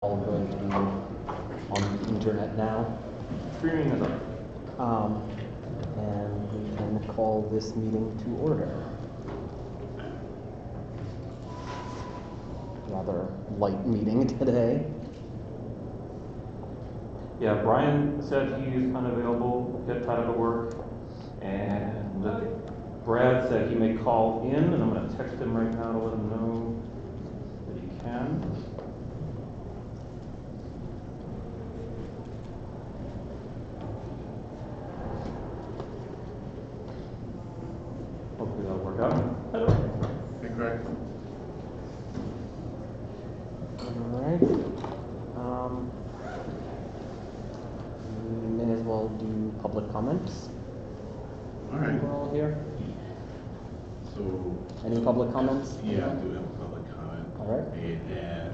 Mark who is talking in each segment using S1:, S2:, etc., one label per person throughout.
S1: all going to be on the internet now.
S2: Streaming is up.
S1: And we can call this meeting to order. Rather light meeting today.
S2: Yeah, Brian said he's unavailable, get tied up at work, and Brad said he may call in, and I'm going to text him right now to let him know that he can. Hopefully that'll work out. Hello.
S3: Hey, Greg.
S1: All right. We may as well do public comments.
S3: All right.
S1: We're all here.
S3: So.
S1: Any public comments?
S3: Yeah, I do have a public comment.
S1: All right.
S3: And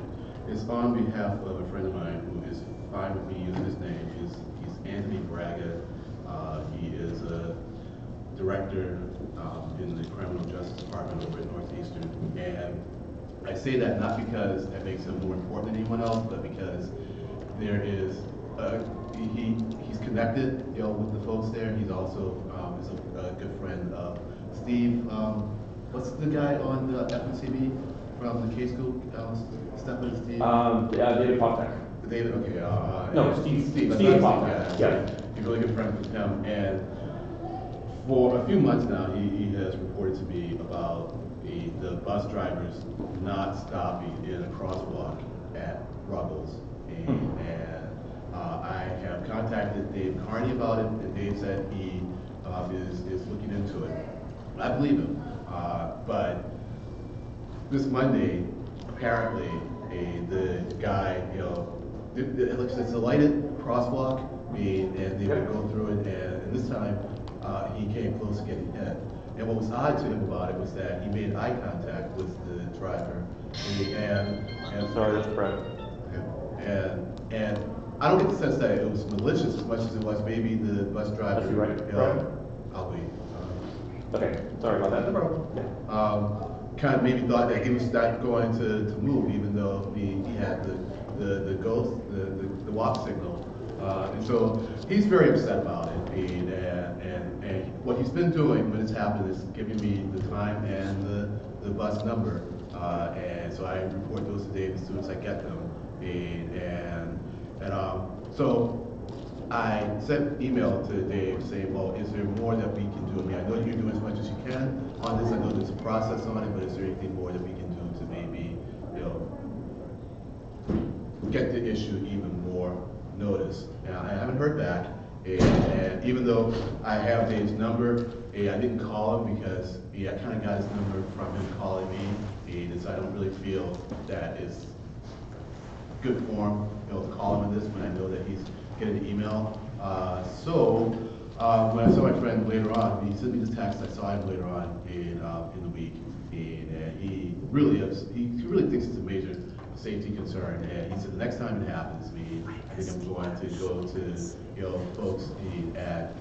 S3: it's on behalf of a friend of mine who is fine with me using his name. He's Anthony Braga. He is a director in the Criminal Justice Department over at Northeastern. And I say that not because that makes him more important than anyone else, but because there is he's connected, with the folks there. He's also is a good friend of Steve. What's the guy on the FNCB from the K school? Stephen Steve.
S2: David Poptek.
S3: David. Okay.
S2: No, Steve Poptek. Yeah.
S3: He's a really good friend with him, and for a few months now, he has reported to me about the bus drivers not stopping in a crosswalk at Ruggles, and I have contacted Dave Carney about it, and Dave said he is looking into it. I believe him, but this Monday, apparently, the guy, it looks it's a lighted crosswalk, and they would go through it, and this time he came close to getting hit. And what was odd to him about it was that he made eye contact with the driver, and
S2: Sorry, that's Brad.
S3: And I don't get the sense that it was malicious as much as it was maybe the bus driver.
S2: That's right, Brad.
S3: I'll wait.
S2: Okay, sorry about that.
S3: No problem. Kind of maybe thought that he was not going to move, even though he had the ghost, the walk signal. And so he's very upset about it. And what he's been doing when it's happened is giving me the time and the bus number. And so I report those to Dave as soon as I get them. So I sent an email to Dave saying, well, is there more that we can do? I mean, I know you're doing as much as you can on this. I know there's a process on it, but is there anything more that we can do to maybe, get the issue even more notice? And I haven't heard back. And even though I have Dave's number, I didn't call him because I kind of got his number from him calling me. And so I don't really feel that is good form, to call him on this when I know that he's getting an email. So when I saw my friend later on, he sent me this text. I saw him later on in the week, and he really thinks it's a major safety concern. And he said the next time it happens to me, I think I'm going to go to folks at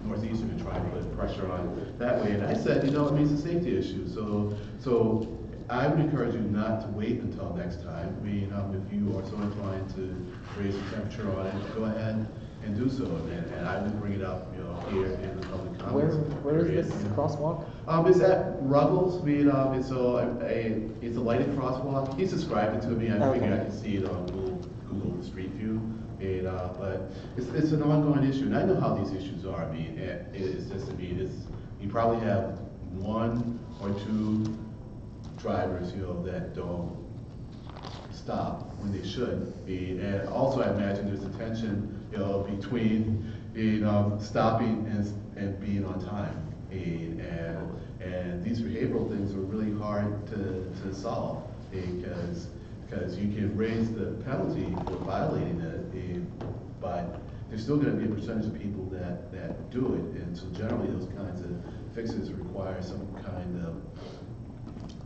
S3: Northeastern and try and put pressure on that way. And I said, it's a safety issue. So I would encourage you not to wait until next time. I mean, if you are so inclined to raise the temperature on it, go ahead and do so. And I would bring it up, here in the public comments.
S1: Where is this crosswalk?
S3: It's at Ruggles. I mean, it's a lighted crosswalk. He's described it to me. I figured I could see it on Google Street View. But it's an ongoing issue, and I know how these issues are. I mean, it's just, you probably have one or two drivers, that don't stop when they should be. And also I imagine there's a tension, between stopping and being on time. And these behavioral things are really hard to solve because you can raise the penalty for violating it, but there's still going to be a percentage of people that do it. And so generally those kinds of fixes require some kind of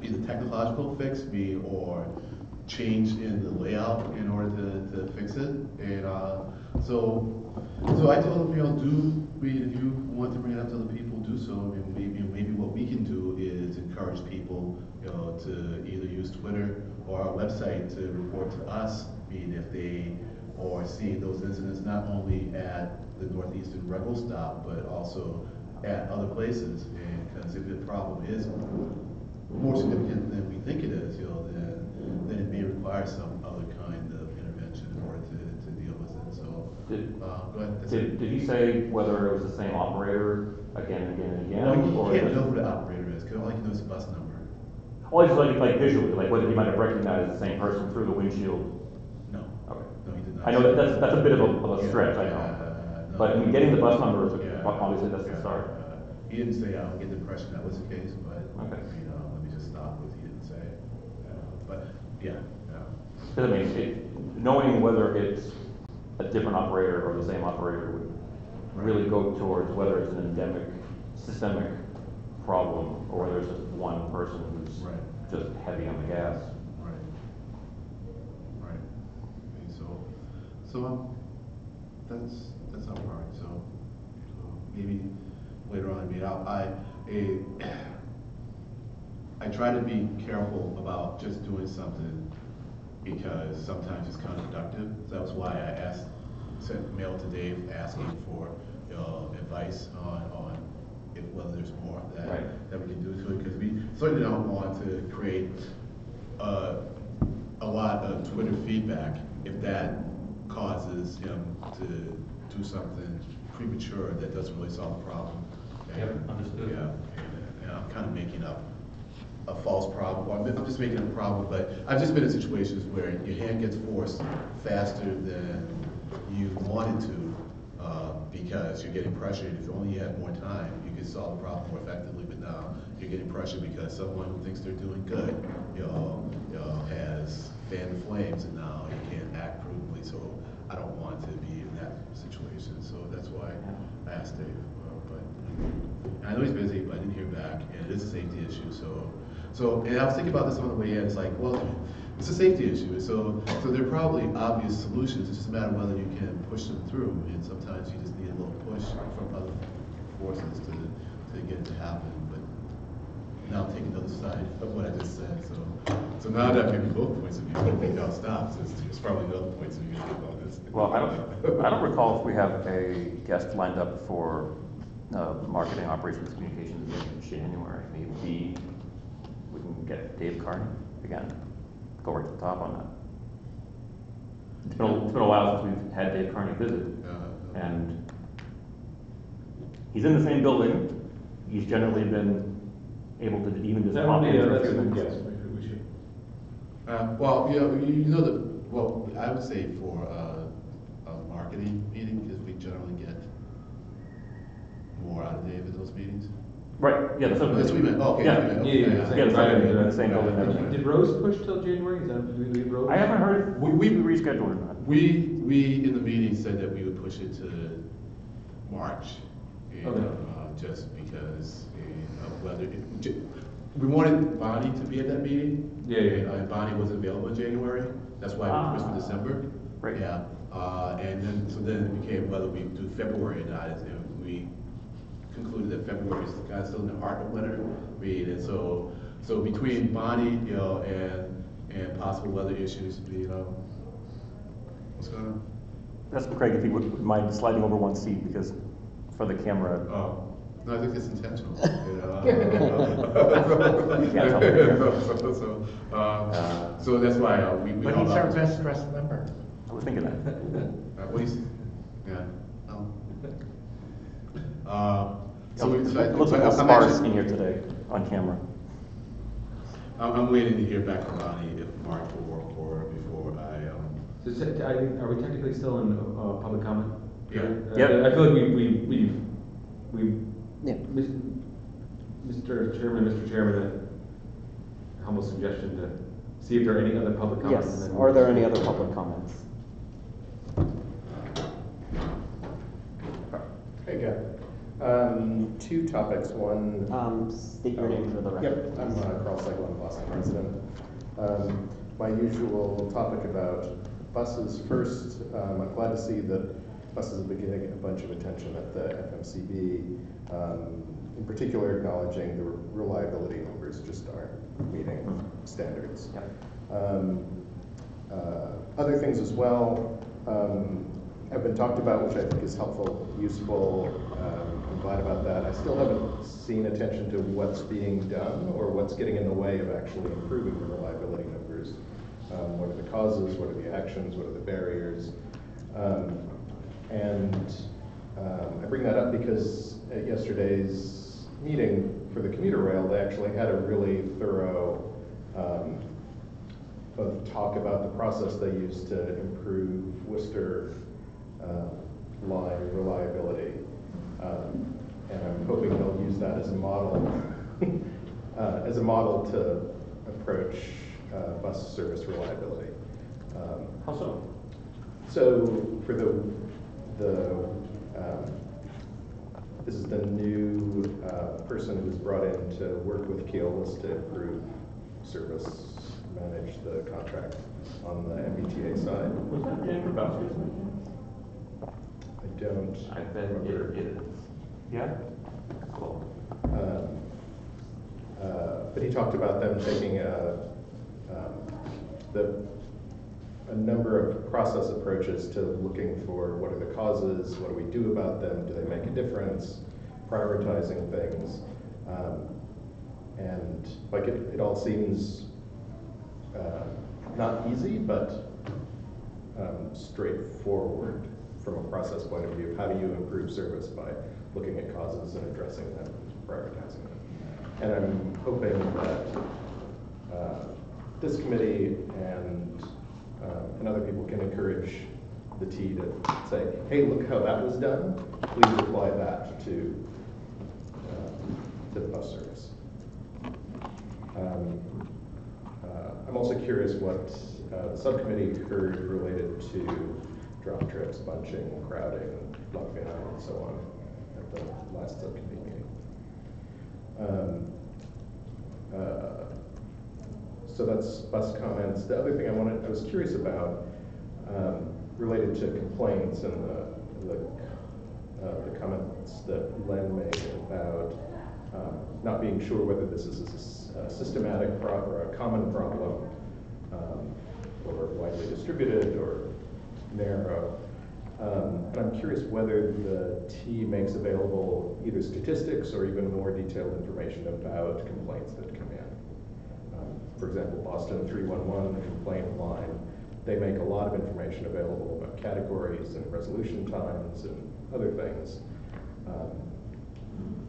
S3: either technological fix or change in the layout in order to fix it. And so I told him, if you want to bring it up to other people, do so. I mean, maybe what we can do is encourage people, to either use Twitter or our website to report to us, if they are seeing those incidents not only at the Northeastern Rebel stop, but also at other places. And because if the problem is more significant than we think it is, then it may require some other kind of intervention in order to deal with it. So, go ahead.
S2: Did he say whether it was the same operator again and again and again?
S3: No, you can't
S2: just-
S3: know who the operator is, because all you can know is the bus number.
S2: Well, just like visually, like whether he might have recognized the same person through the windshield.
S3: No.
S2: Okay.
S3: No, he did not.
S2: I know that's a bit of a stretch, I know.
S3: No.
S2: But I mean, getting the bus number is
S3: Yeah.
S2: obviously that's the
S3: Yeah.
S2: start.
S3: He didn't say, I don't get the impression that was the case, but,
S2: Okay.
S3: let me just stop with, he didn't say. But, yeah.
S2: Because I mean, knowing whether it's a different operator or the same operator would really go towards whether it's an endemic, systemic problem, or whether it's just one person who's
S3: Right.
S2: just heavy on the gas.
S3: Right. Okay, so that's our part. So maybe later on, I try to be careful about just doing something because sometimes it's counterproductive. So that was why I sent mail to Dave asking for advice on whether there's more that we can do to it, because we certainly don't want to create a lot of Twitter feedback if that causes him to do something premature that doesn't really solve the problem.
S2: Yep, understood.
S3: And I'm kind of making up a false problem. Well, I'm just making up a problem, but I've just been in situations where your hand gets forced faster than you wanted to because you're getting pressured. If only you had more time, you could solve the problem more effectively, but now you're getting pressured because someone who thinks they're doing good, has fanned the flames, and now you can't act prudently. So I don't want to be in that situation. So that's why I asked Dave. And I know he's busy, but I didn't hear back, and it is a safety issue. And I was thinking about this on the way in. It's like, well, it's a safety issue. So there are probably obvious solutions. It's just a matter of whether you can push them through. And sometimes you just need a little push from other forces to get it to happen. But now I'm taking the other side of what I just said. So now that maybe both points of view, hopefully now stops. There's probably other points of view about this.
S2: Well, I don't recall if we have a guest lined up for marketing, operations, communications in January. Maybe we can get Dave Carney again. Go right to the top on that. It's been a while since we've had Dave Carney visit, and he's in the same building. He's generally been able to even just pop in for a few minutes.
S4: Maybe we should.
S3: Well, I would say for a marketing meeting, because we generally get more out of Dave at those meetings.
S2: Right, yeah, that's
S3: That's what we meant. Oh, okay.
S2: Yeah.
S3: Okay.
S2: The same building.
S4: Did Rose push till January? Is that, do we have Rose?
S2: I haven't heard,
S3: We
S2: rescheduled or not.
S3: We in the meeting said that we would push it to March, and,
S4: Okay.
S3: just because of whether we wanted Bonnie to be at that meeting.
S4: Yeah.
S3: And Bonnie wasn't available in January. That's why we pushed for December.
S2: Right.
S3: Yeah. And then it became whether we do February or not. And we concluded that February is kind of still in the heart of winter. And so between Bonnie, and possible weather issues, what's going on?
S2: That's Craig, if you would mind sliding over one seat, because for the camera.
S3: Oh, no, I think it's intentional. So that's why we.
S5: But he's our best dressed member.
S2: I was thinking that.
S3: What do you say? Yeah.
S2: It looks like a sparse in here today on camera.
S3: I'm waiting to hear back from Bonnie if Mark will work for her before I.
S4: Are we technically still in public comment?
S3: Yeah.
S2: Yeah.
S4: I feel like we
S1: Yeah.
S4: Mr. Chairman, a humble suggestion to see if there are any other public comments.
S1: Yes,
S4: and then
S1: are there any other public comments?
S5: Hey, Gavin. Two topics. One.
S1: State your name for the record.
S5: Yep, I'm Carl Segal, I'm a Boston resident. My usual topic about buses. First, I'm glad to see that buses have been getting a bunch of attention at the FMCB. In particular, acknowledging the reliability numbers just aren't meeting standards.
S1: Yep.
S5: Other things as well have been talked about, which I think is helpful, useful. I'm glad about that. I still haven't seen attention to what's being done or what's getting in the way of actually improving the reliability numbers. What are the causes? What are the actions? What are the barriers? I bring that up because at yesterday's meeting for the commuter rail, they actually had a really thorough talk about the process they use to improve Worcester line reliability. And I'm hoping they'll use that as a model, to approach bus service reliability.
S2: How so?
S5: So for this is the new person who's brought in to work with Keolis to improve service, manage the contract on the MBTA side.
S2: Was that Jane Grabowski's?
S5: I don't.
S2: I bet
S5: remember.
S2: it is. Yeah? Cool.
S5: But he talked about them taking a number of process approaches to looking for what are the causes, what do we do about them, do they make a difference, prioritizing things. And like it all seems not easy, but straightforward from a process point of view. How do you improve service by looking at causes and addressing them, prioritizing them? And I'm hoping that this committee and other people can encourage the T to say, hey, look how that was done. Please apply that to the bus service. I'm also curious what the subcommittee heard related to drop trips, bunching, crowding, left behind, and so on at the last subcommittee meeting. So that's bus comments. The other thing I was curious about, related to complaints and the comments that Len made about not being sure whether this is a systematic problem or a common problem, or widely distributed or narrow. And I'm curious whether the T makes available either statistics or even more detailed information about complaints that come in. For example, Boston 311, the complaint line, they make a lot of information available about categories and resolution times and other things.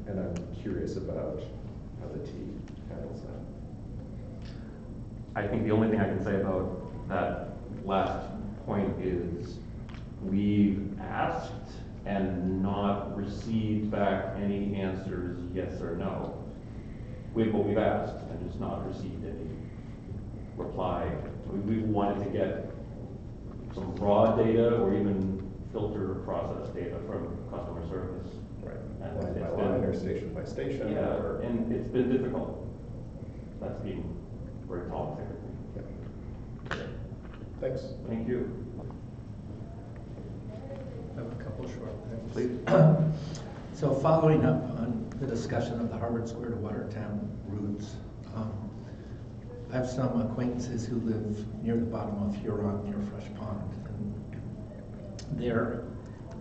S5: And I'm curious about how the T handles that.
S2: I think the only thing I can say about that last point is we've asked and not received back any answers, yes or no. We've asked and just not received any reply. We wanted to get some raw data or even filter process data from customer service.
S5: Right.
S2: And
S5: Line by
S2: it's
S5: line
S2: been-
S5: or station by station.
S2: Yeah,
S5: Or,
S2: and it's been difficult. That's being very tall,
S5: yeah. Thanks.
S2: Thank you.
S6: I have a couple short things.
S2: Please.
S6: So following up on the discussion of the Harvard Square to Watertown routes, I have some acquaintances who live near the bottom of Huron, near Fresh Pond, and they're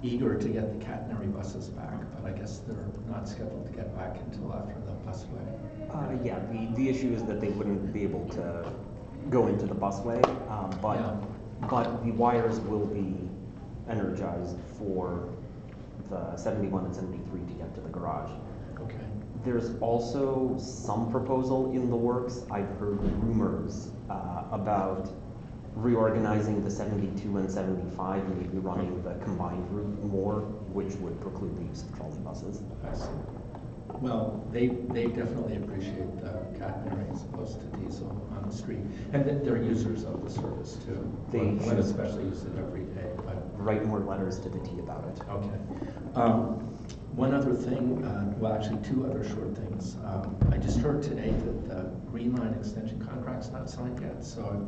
S6: eager to get the catenary buses back, but I guess they're not scheduled to get back until after the busway.
S1: Yeah, the issue is that they wouldn't be able to go into the busway, but the wires will be energized for the 71 and 73 to get to the garage.
S6: Okay.
S1: There's also some proposal in the works. I've heard rumors about reorganizing the 72 and 75 and maybe running the combined route more, which would preclude the use of trolley buses.
S6: I see. Well, they definitely appreciate the catenary as opposed to diesel on the street, and that they're users of the service too.
S1: They
S6: One
S1: should
S6: especially use it every day. But
S1: write more letters to the T about it.
S6: okay. One other thing, well, actually two other short things. I just heard today that the Green Line extension contract's not signed yet, so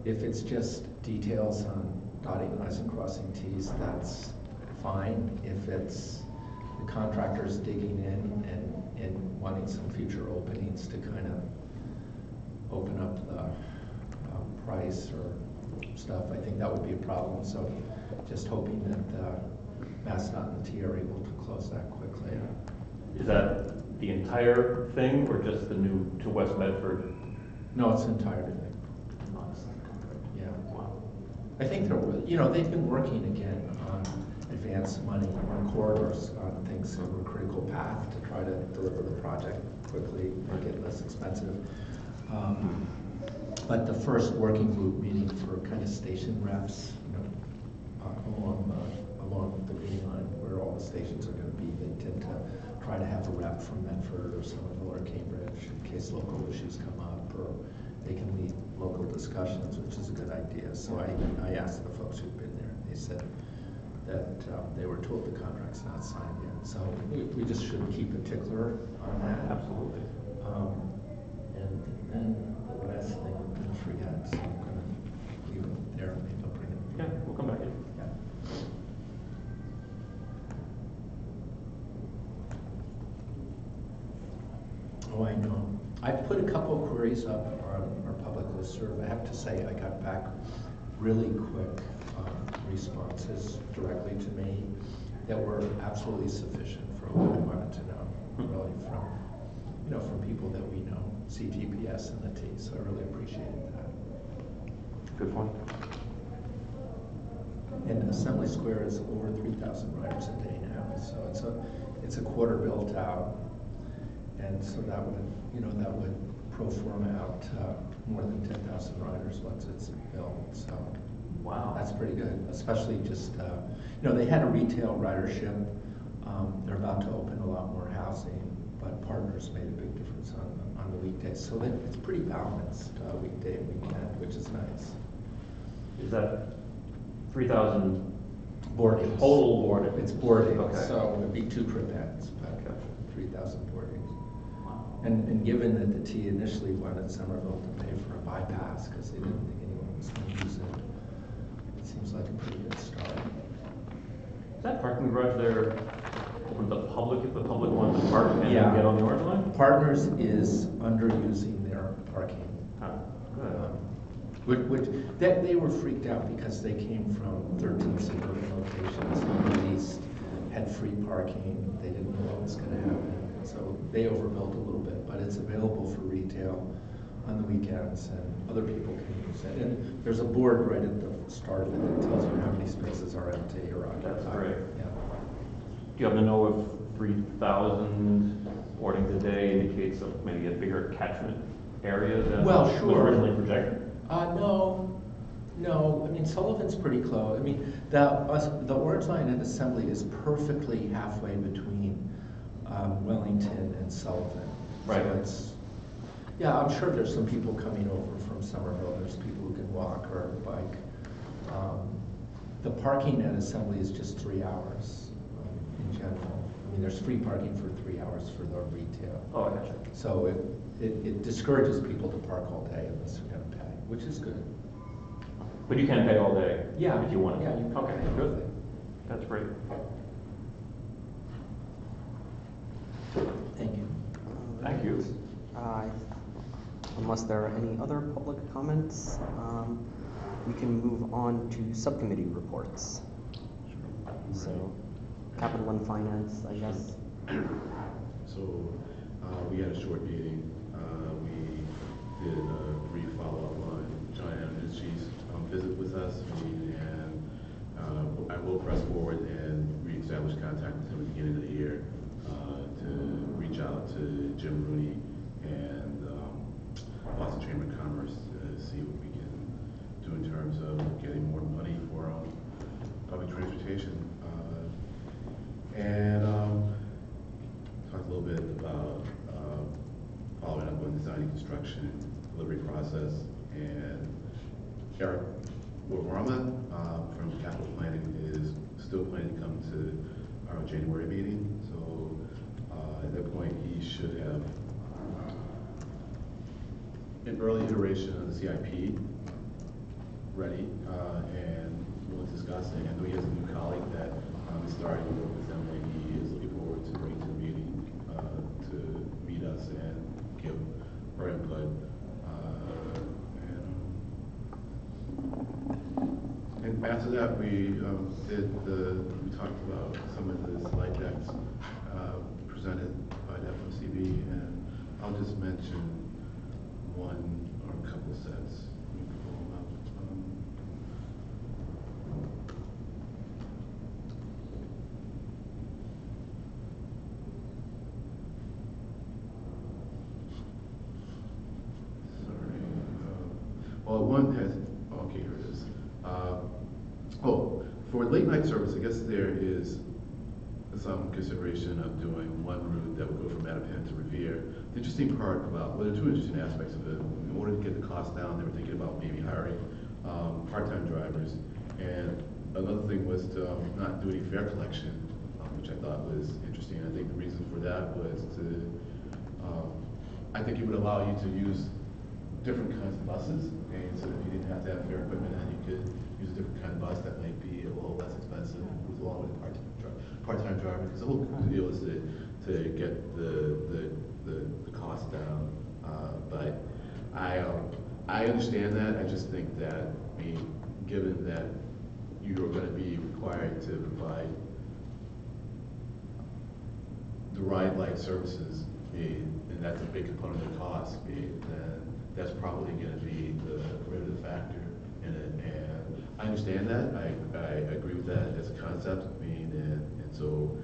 S6: if it's just details on dotting I's and crossing T's, that's fine. If it's the contractors digging in and wanting some future openings to kind of open up the price or stuff, I think that would be a problem. So just hoping that MassDOT and T are able to close that quickly.
S2: Is that the entire thing or just the new to West Medford?
S6: No, it's the entire thing. Yeah.
S2: Wow.
S6: I think they've been working again on advance money on corridors, on things that were a critical path to try to deliver the project quickly or get less expensive. But the first working group meeting for kind of station reps, along the Green Line where all the stations are going to be, they tend to try to have a rep from Medford or Somerville or Cambridge in case local issues come up, or they can lead local discussions, which is a good idea. So I asked the folks who've been there, and they said that they were told the contract's not signed yet. So we just should keep a tickler on that.
S2: Absolutely.
S6: And then the last thing I'm going to forget, so I'm going to leave it there. Maybe I'll bring it.
S2: Yeah, we'll come back in.
S6: Yeah. Oh, I know. I put a couple of queries up on our public listserv. I have to say I got back really quick responses directly to me that were absolutely sufficient for what I wanted to know, really from people that we know, CTPS and the T. So I really appreciated that.
S2: Good point.
S6: And Assembly Square is over 3,000 riders a day now, so it's a quarter built out, and so that would pro forma out more than 10,000 riders once it's built. So
S2: Wow.
S6: that's pretty good, especially just they had a retail ridership. They're about to open a lot more housing, but partners made a big difference on the weekdays. So it's pretty balanced weekday and weekend, which is nice.
S2: Is that 3,000
S6: Boarding.
S2: total boarding?
S6: It's boarding,
S2: Okay.
S6: so it'd be 2 trip ends, but
S2: Gotcha.
S6: 3,000 boardings.
S2: Wow.
S6: And given that the T initially wanted Somerville to pay for a bypass because they didn't think anyone was going to use it, it seems like a pretty good start.
S2: Is that parking garage there open to the public if the public wants to park and
S6: Yeah.
S2: get on the orange line?
S6: Partners is underusing their parking.
S2: Huh. Good.
S6: Which they were freaked out because they came from 13 suburban locations in the east, had free parking, they didn't know what was going to happen. So they overbuilt a little bit, but it's available for retail on the weekends, and other people can use it. And there's a board right at the start of it that tells you how many spaces are empty or occupied.
S2: That's great.
S6: Yeah.
S2: Do you happen to know if 3,000 boardings a day indicates maybe a bigger catchment area than
S6: Well,
S2: was
S6: sure.
S2: originally projected?
S6: No. I mean, Sullivan's pretty close. I mean, the Orange Line at Assembly is perfectly halfway between Wellington and Sullivan.
S2: Right.
S6: So I'm sure there's some people coming over from Somerville. There's people who can walk or bike. The parking at Assembly is just 3 hours in general. I mean, there's free parking for 3 hours for the retail.
S2: Oh, I gotcha.
S6: So it discourages people to park all day unless they're going to pay, which is good.
S2: But you can pay all day
S6: Yeah.
S2: if you want to.
S6: Yeah, you can
S2: Okay,
S6: pay
S2: good.
S6: everything.
S2: That's great.
S6: Thank you.
S2: Thank you.
S1: Unless there are any other public comments, we can move on to subcommittee reports. So, Capital and Finance, I guess.
S3: So, we had a short meeting. We did a brief follow-up on John Adams' visit with us, and I will press forward and reestablish contact with him at the beginning of the year to reach out to Jim Rooney and Boston Chamber of Commerce to see what we can do in terms of getting more money for public transportation. And talked a little bit about following up on designing construction, delivery process, and Eric Warama from Capital Planning is still planning to come to our January meeting. So at that point, he should have an early iteration of the CIP ready, and we'll discuss it. I know he has a new colleague that is starting to work with them, and he is looking forward to bringing to the meeting to meet us and give her input. After that, we talked about some of the slide decks presented by the FMCB, and I'll just mention one or a couple sets. Let me pull them up. Sorry. Well, one has, okay, here it is. For late night service, I guess there is some consideration of doing one route that would go from Mattapan to Revere. The interesting part about, well, there are two interesting aspects of it. In order to get the cost down, they were thinking about maybe hiring part-time drivers. And another thing was to not do any fare collection, which I thought was interesting. I think the reason for that was to, I think it would allow you to use different kinds of buses. And so if you didn't have to have fare equipment, then you could use a different kind of bus that might be a little less expensive, with along with a part-time driver. Because the whole deal is to get the cost down. But I understand that. I just think that, I mean, given that you're going to be required to provide the ride-like services, and that's a big component of the cost, then that's probably going to be the prohibitive factor in it. And I understand that. I agree with that as a concept. I mean, and so,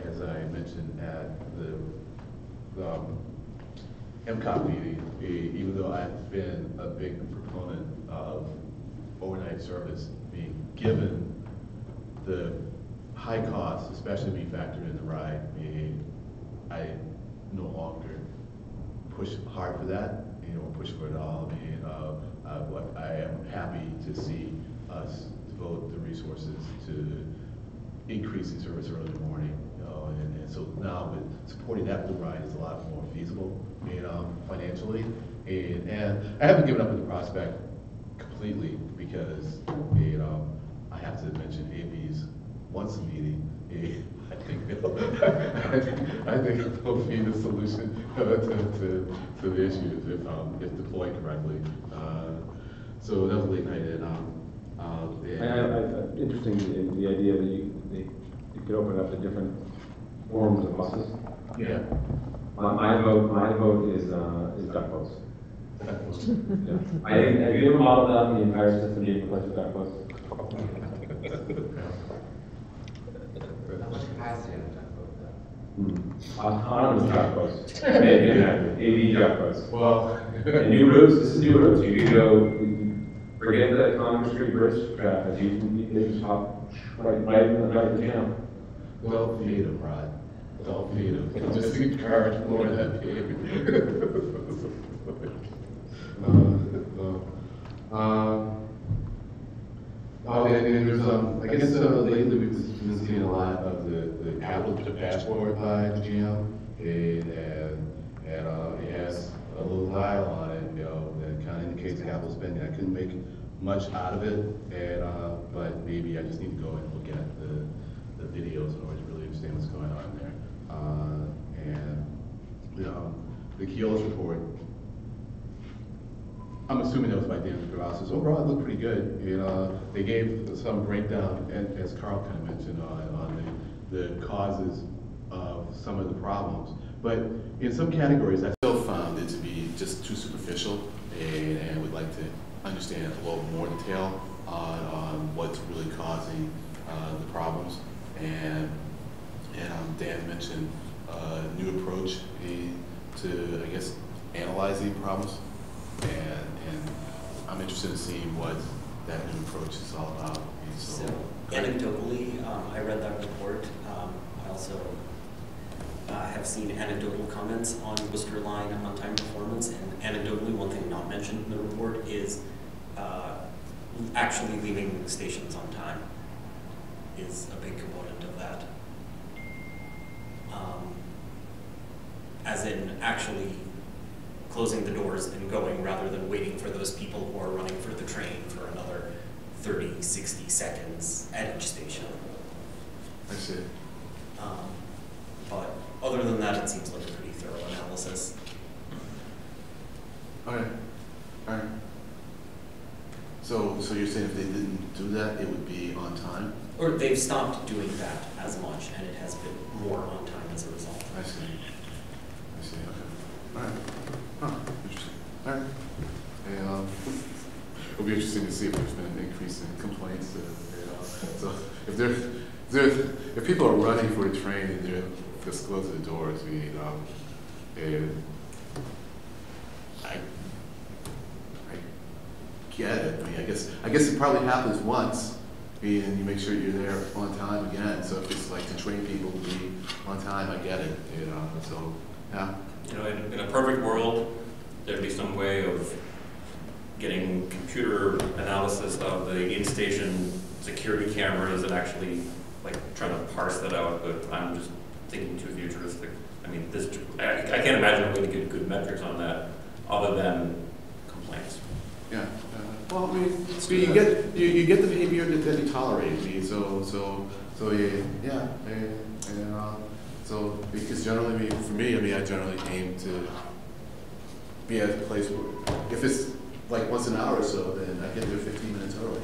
S3: as I mentioned at the MCOP meeting, even though I've been a big proponent of overnight service, being given the high costs, especially being factored in the ride, I no longer push hard for that, or push for it all. I am happy to see us devote the resources to increasing service early in the morning, and so now with supporting that with the ride is a lot more feasible, financially, and I haven't given up on the prospect completely, because I have to mention AB's once a meeting. I think they'll be the solution to the issue if deployed correctly. So that was late night, and
S7: interesting the idea that you could open up to different forms of buses.
S3: yeah.
S7: My vote is duck boats. Yeah. I think, have you ever modeled out the entire system being replaced with duck boats?
S8: How much capacity on a duck boat?
S7: Autonomous duck boats. AV duck boats.
S3: Well,
S7: And new routes, this is new routes. You can go, forget the Congress Street Bridge traffic. You can just hop right in the channel.
S3: well, creative, Rod. Well, creative. Just encourage more of that behavior. And there's, I guess lately we've been seeing a lot of the Apple dashboard by the GM, and it has a little dial on it, that kind of indicates capital spending. I couldn't make much out of it, but maybe I just need to go and look at the videos in order to really understand what's going on there. The Keolis report, I'm assuming that was by Dan Corrales. Overall, it looked pretty good. They gave some breakdown, and as Carl kind of mentioned, on the causes of some of the problems. But in some categories, I still found it to be just too superficial, and would like to understand a little more detail on what's really causing the problems. And Dan mentioned a new approach to, I guess, analyzing problems. And I'm interested in seeing what that new approach is all about.
S9: So anecdotally, I read that report. I also have seen anecdotal comments on Worcester Line on-time performance, and anecdotally, one thing not mentioned in the report is actually leaving stations on time is a big component of that. As in actually closing the doors and going, rather than waiting for those people who are running for the train for another 30, 60 seconds at each station.
S3: I see.
S9: But other than that, it seems like a pretty thorough analysis.
S3: All right. So you're saying if they didn't do that, it would be on time?
S9: Or they've stopped doing that as much, and it has been more on time as a result.
S3: I see. I see, okay. All right. Huh, interesting. All right. And, it'll be interesting to see if there's been an increase in complaints. So if people are running for a train and they're just close the doors, and I get it. I mean, I guess it probably happens once, and you make sure you're there on time again. So if it's like to train people to be on time, I get it. So yeah.
S10: You know, in a perfect world, there'd be some way of getting computer analysis of the in-station security cameras and actually like trying to parse that out. But I'm just thinking too futuristic. I mean, I can't imagine a way to get good metrics on that other than complaints.
S3: Yeah. Well, I mean, you get the behavior that you tolerate. I mean, so yeah. So because generally, I mean, for me, I mean, I generally aim to be at a place where if it's like once an hour or so, then I get there 15 minutes early.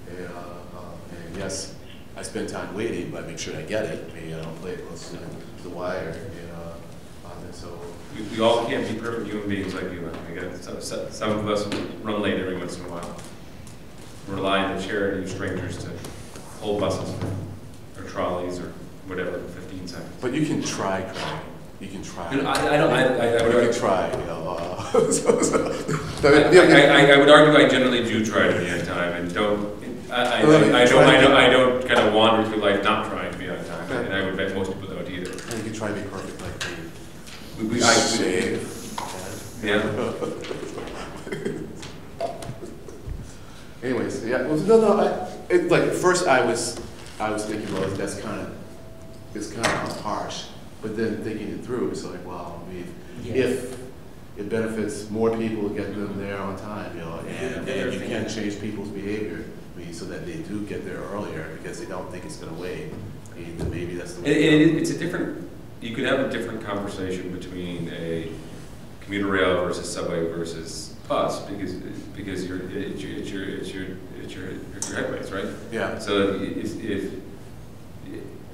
S3: And yes, I spend time waiting, but I make sure I get it. I mean, I don't play it close to the wire. And so
S7: we all can't be perfect human beings like you. Some of us run late every once in a while. Rely on the charity of strangers to hold buses or trolleys or whatever for 15 seconds.
S3: But you can try. You can try.
S7: I would
S3: already try.
S7: I would argue I generally do try to be on time and don't. I don't kind of wander through life not trying to be on time, and I would bet most people don't either.
S3: And you can try to be perfect like me.
S7: Yeah.
S3: Anyways, yeah. Well, no. Like at first I was thinking, well, it's kind of harsh. But then thinking it through, it's like, wow, I mean, if it benefits more people to get them there on time, and you can change people's behavior, I mean, so that they do get there earlier because they don't think it's going to wait. I mean, then maybe that's the way.
S7: It's a different. You could have a different conversation between a commuter rail versus subway versus bus because it's your headways, right?
S3: Yeah.
S7: So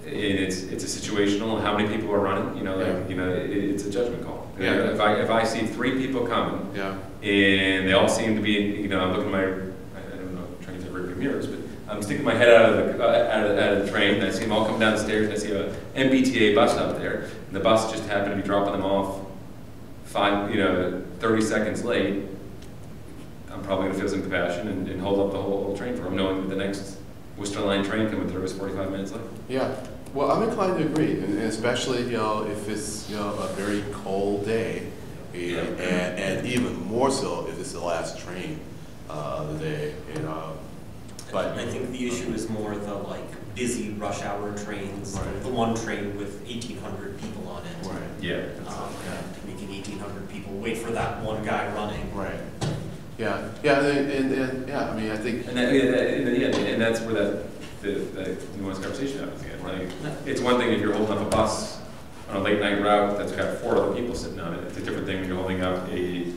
S7: it's a situational. How many people are running? It's a judgment call.
S3: Yeah.
S7: If I see 3 people coming,
S3: yeah,
S7: and they all seem to be, I'm looking at I don't know if trains ever mirrors, but I'm sticking my head out of the train, and I see them all come down the stairs, and I see a MBTA bus up there, and the bus just happened to be dropping them off 30 seconds late. I'm probably going to feel some compassion and hold up the whole train for them, knowing that the next Worcester Line train coming through is 45 minutes late.
S3: Yeah. Well, I'm inclined to agree, and especially if it's a very cold day, and even more so if it's the last train of the day. But
S9: I think the issue is more the busy rush hour trains,
S3: right.
S9: The one train with 1,800 people on it.
S3: Right.
S7: Yeah.
S9: And making 1,800 people wait for that one guy running.
S3: Right. Yeah. Yeah. And yeah. I mean, I think.
S7: And that's where the nuanced conversation happens again. Like, it's one thing if you're holding up a bus on a late night route that's got 4 other people sitting on it. It's a different thing when you're holding up a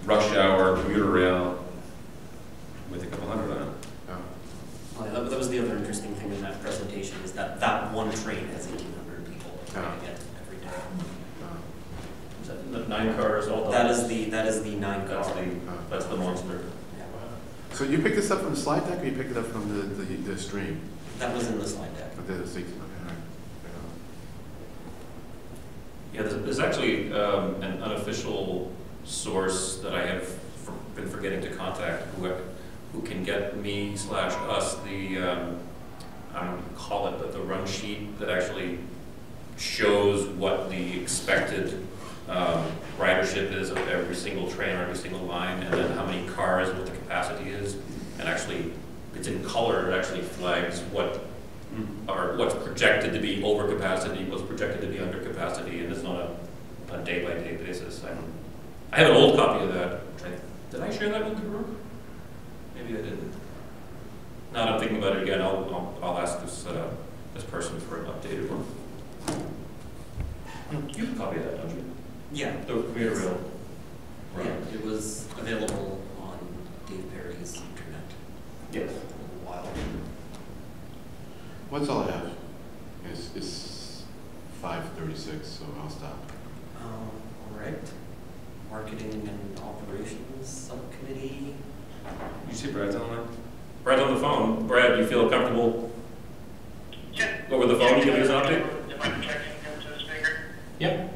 S7: rush hour commuter rail with a couple hundred on it.
S9: Well, that was the other interesting thing in that presentation is that one train has 1,800 people riding it every day.
S10: Is that the 9 cars all done?
S9: That is the 9 car.
S10: That's the monster.
S9: Yeah.
S3: So you picked this up from the slide deck, or you picked it up from the stream?
S9: That was in the slide deck.
S10: Yeah, there's actually an unofficial source that I have been forgetting to contact who can get me/us the, I don't call it, but the run sheet that actually shows what the expected ridership is of every single train or every single line, and then how many cars, what the capacity is, and actually it's in color. It actually flags what's projected to be over capacity, what's projected to be under capacity, and it's not a day-by-day basis. I have an old copy of that. Did I share that with the group? Maybe I didn't. Now that I'm thinking about it again, I'll ask this person for an updated one. You can copy that, don't you?
S9: Yeah.
S10: The commuter rail.
S9: Yeah, it was available on Dave Perry's internet.
S2: Yes.
S9: Wild.
S3: What's all I have? It's 5:36, so I'll stop.
S9: All right. Marketing and Operations Subcommittee.
S7: You see Brad's online?
S10: Brad's on the phone. Brad, do you feel comfortable over the phone giving us an update?
S2: Yep.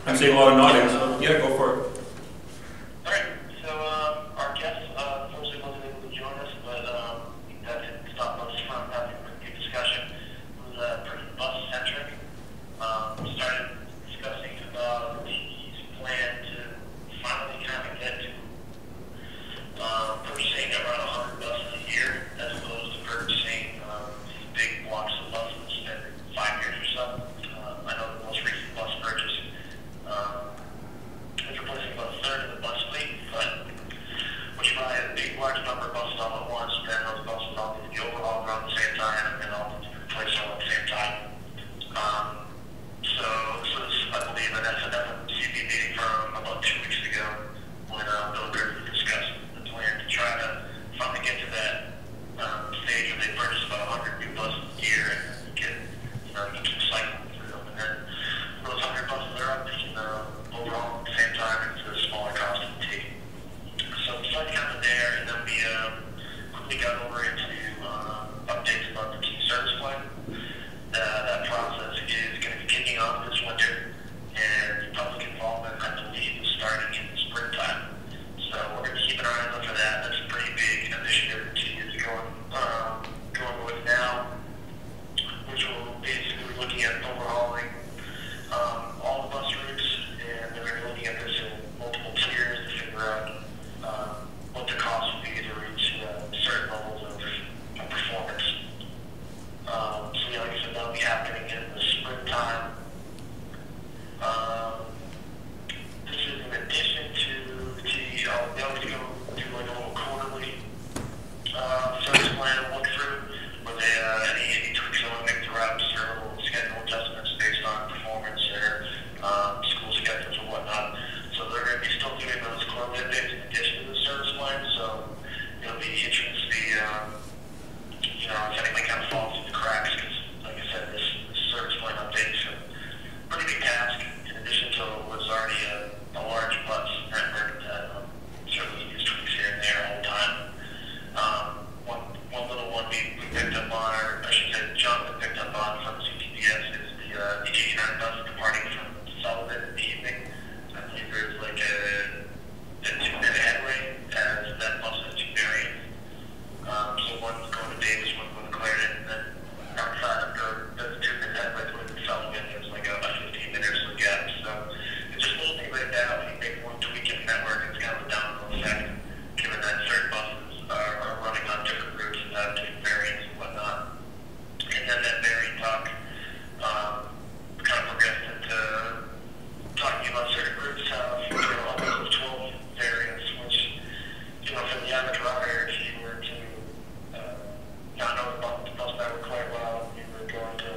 S10: I'm seeing a lot of nodding, so yeah, go for it.
S11: All right, so our guest unfortunately wasn't able to join us, but that didn't stop us from having a pretty good discussion. It was pretty bus-centric. Started discussing about the plan to finally kind of get to purchasing around 100 buses a year, as opposed to purchasing these big blocks of buses every 5 years or so. I know the most recent bus purchase is replacing about a third of the bus fleet, but when you buy a big, large number of buses all at once, then those buses all need to be overhauled around the same time and all need to be replaced all at the same time. So this, I believe, an FMCB meeting from about 2 weeks ago when Bill Griffin discussed the plan to try to finally get to that stage where they purchase about 100 new buses a year and get, you keep cycling through them. And then when those 100 buses are up, they can overhaul at the same time and it's a smaller cost to take. So we started kind of there, and then we quickly got over into updates about the key service plan. That process is going to be kicking off this winter, and public involvement, I believe, is starting in the springtime. So we're going to keep an eye out for that. That's a pretty big initiative that she is going with now, which will basically be looking at overhauling all the bus routes, and they're going to be looking at this in multiple tiers to figure out what the cost would be to reach certain levels of performance. So yeah, like I said, that'll be happening in the springtime. This is in addition to they always go do like a little quarterly service plan look through where they any tweaks they want to make to routes or little schedule adjustments based on performance or school schedules or whatnot. So they're going to be still doing those quarterly updates in addition to the service plan. So it'll be interesting to see if anything kind of falls through the cracks, because like I said, this service plan update is a pretty big task in addition to what's already a large bus network that certainly needs tweaks here and there all the time. One little one we picked up on, or I should say John picked up on from CTDS, is the 89 bus departing from Sullivan in the evening. I believe there's like a 2-minute headway as that bus has 2 variants. So one's going to Davis, one's going to Clarendon, and then outside of the 2-minute headway going to Sullivan, there's like a 15-minute or so gap. So it's just little things like that. When you make one tweak in the network, it's kind of a domino effect, given that certain buses are running on different routes and have different variants and whatnot. And then that variant talk kind of progressed into talking about certain routes have almost 12 variants, which, for the average rider, if you were to not know the bus network quite well, you were going to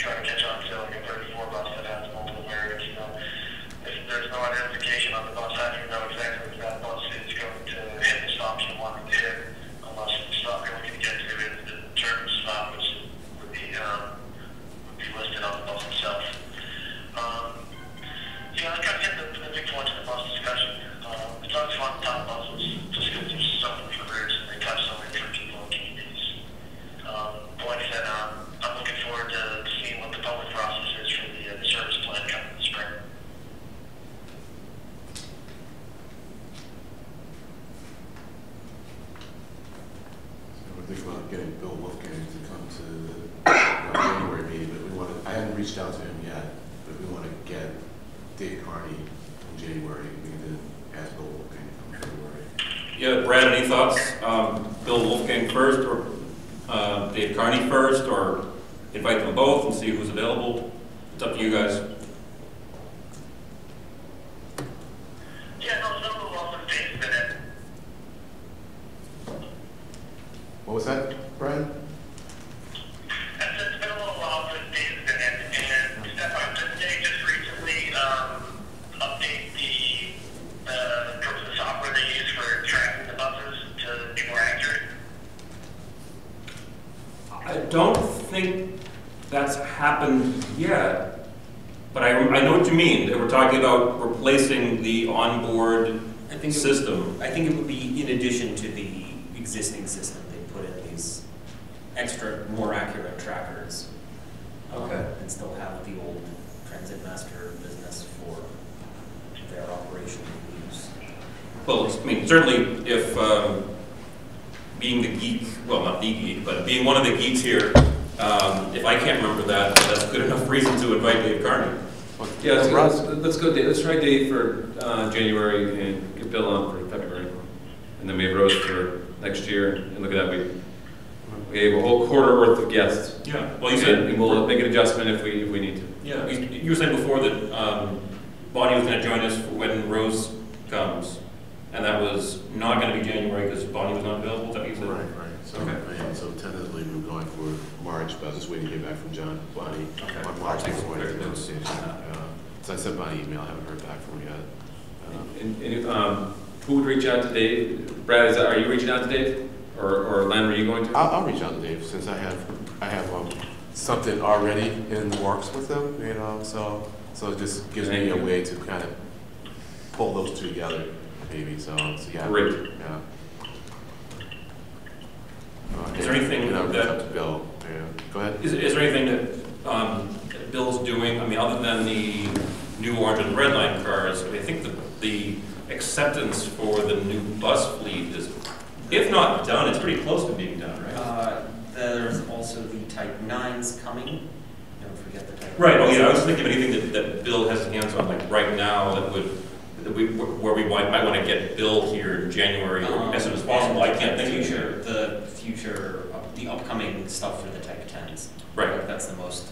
S11: try to catch on to like a 34 bus that has multiple variants. If there's no identification on the bus, how do you know exactly if that bus is going to hit the stops you want it to hit, unless the stop you're looking to get to is the term stop, which would be listed on the bus itself. I kind of get the big points in the bus discussion. It's always fun to talk buses just because there's so many different routes and they touch so many different people and communities. But like I said, I'm looking forward to seeing what the public process is for the service plan coming in the spring.
S3: We're thinking about getting Bill Wolfgang to come to the January meeting, but I haven't reached out to him yet, but we want to get Dave Carney in January. We need to ask Bill Wolfgang in February.
S10: Yeah, Brad, any thoughts? Bill Wolfgang first, or Dave Carney first, or invite them both and see who's available? It's up to you guys.
S11: Yeah, no, some of also Dave's been in.
S3: What was that, Brian?
S11: It's been a little while since Dave's been in, and Stefan, didn't Dave just recently update the software they use for tracking the buses to be more accurate?
S10: I don't think that's happened yet, but I know what you mean. That we're talking about replacing the onboard system.
S9: I think it would be in addition to the existing system. They put in these extra, more accurate trackers.
S10: Okay.
S9: And still have the old transit master business for their operational use.
S10: Well, I mean, certainly if being the geek, well, not the geek, but being one of the geeks here, if I can't remember that, that's good enough reason to invite Dave Carney.
S7: Yeah, let's go, Dave. Let's try Dave for January and get Bill on for February. And then we have Rose for next year, and look at that, we have a whole quarter worth of guests.
S10: Yeah, well, you said,
S7: and we'll make an adjustment if we need to.
S10: yeah, you were saying before that Bonnie was going to join us when Rose comes, and that was not going to be January because Bonnie was not available. Is that what you said?
S3: Right. So,
S10: Okay.
S3: and so tentatively we're going for March, but I was just waiting to hear back from John, Bonnie,
S10: Okay.
S3: on March before I
S10: Very
S3: take the
S10: good.
S3: station. So I sent Bonnie an email, I haven't heard back from her yet.
S7: And who would reach out to Dave? Brad, are you reaching out to Dave? Or Len, are you going to?
S3: I'll reach out to Dave since I have something already in the works with him, you know, so it just gives me a way to kind of pull those two together, maybe, so yeah.
S7: Great.
S3: Yeah.
S10: Is there anything
S3: and I'll reach
S10: that-
S3: out to Bill, yeah, go ahead.
S10: Is there anything that Bill's doing, I mean, other than the new orange and red line cars? I mean, I think the acceptance for the new bus fleet is, if not done, it's pretty close to being done, right?
S9: There's also the Type 9s coming. Don't forget the Type 9s.
S10: Right, oh yeah, I was thinking of anything that Bill has his hands on, like right now, where we might want to get Bill here in January or as soon as possible. I can't think of
S9: the upcoming stuff for the Type 10s.
S10: Right.
S9: That's the most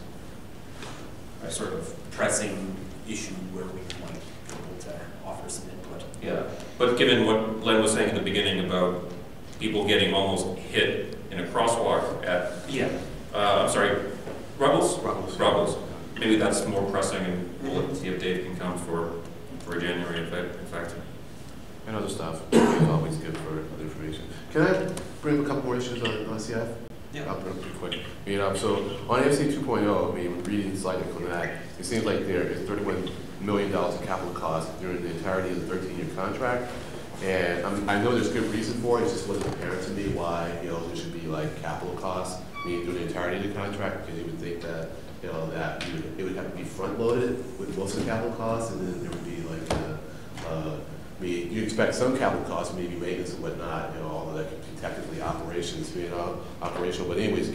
S9: sort of pressing issue where we might be able to offer some input.
S10: Yeah, but given what Len was saying at the beginning about people getting almost hit in a crosswalk at, I'm sorry, Ruggles. Maybe that's more pressing, and we'll see if Dave can come for January, in fact.
S3: And other stuff, it's always good for other information. Can I bring up a couple more issues on CF?
S9: Yeah.
S3: I'll bring it pretty quick. You know, so on FC 2.0, I mean, reading slightly from that, it seems like there is $31 million in capital costs during the entirety of the 13-year contract. And I know there's good reason for it, it just wasn't apparent to me why, you know, there should be like capital costs, I mean, during the entirety of the contract, because you would think that, you know, that it would have to be front-loaded with most of the capital costs, and then there would be like, I mean, you expect some capital costs, maybe maintenance and whatnot, you know, although that could be technically operations, you know, operational, but anyways, how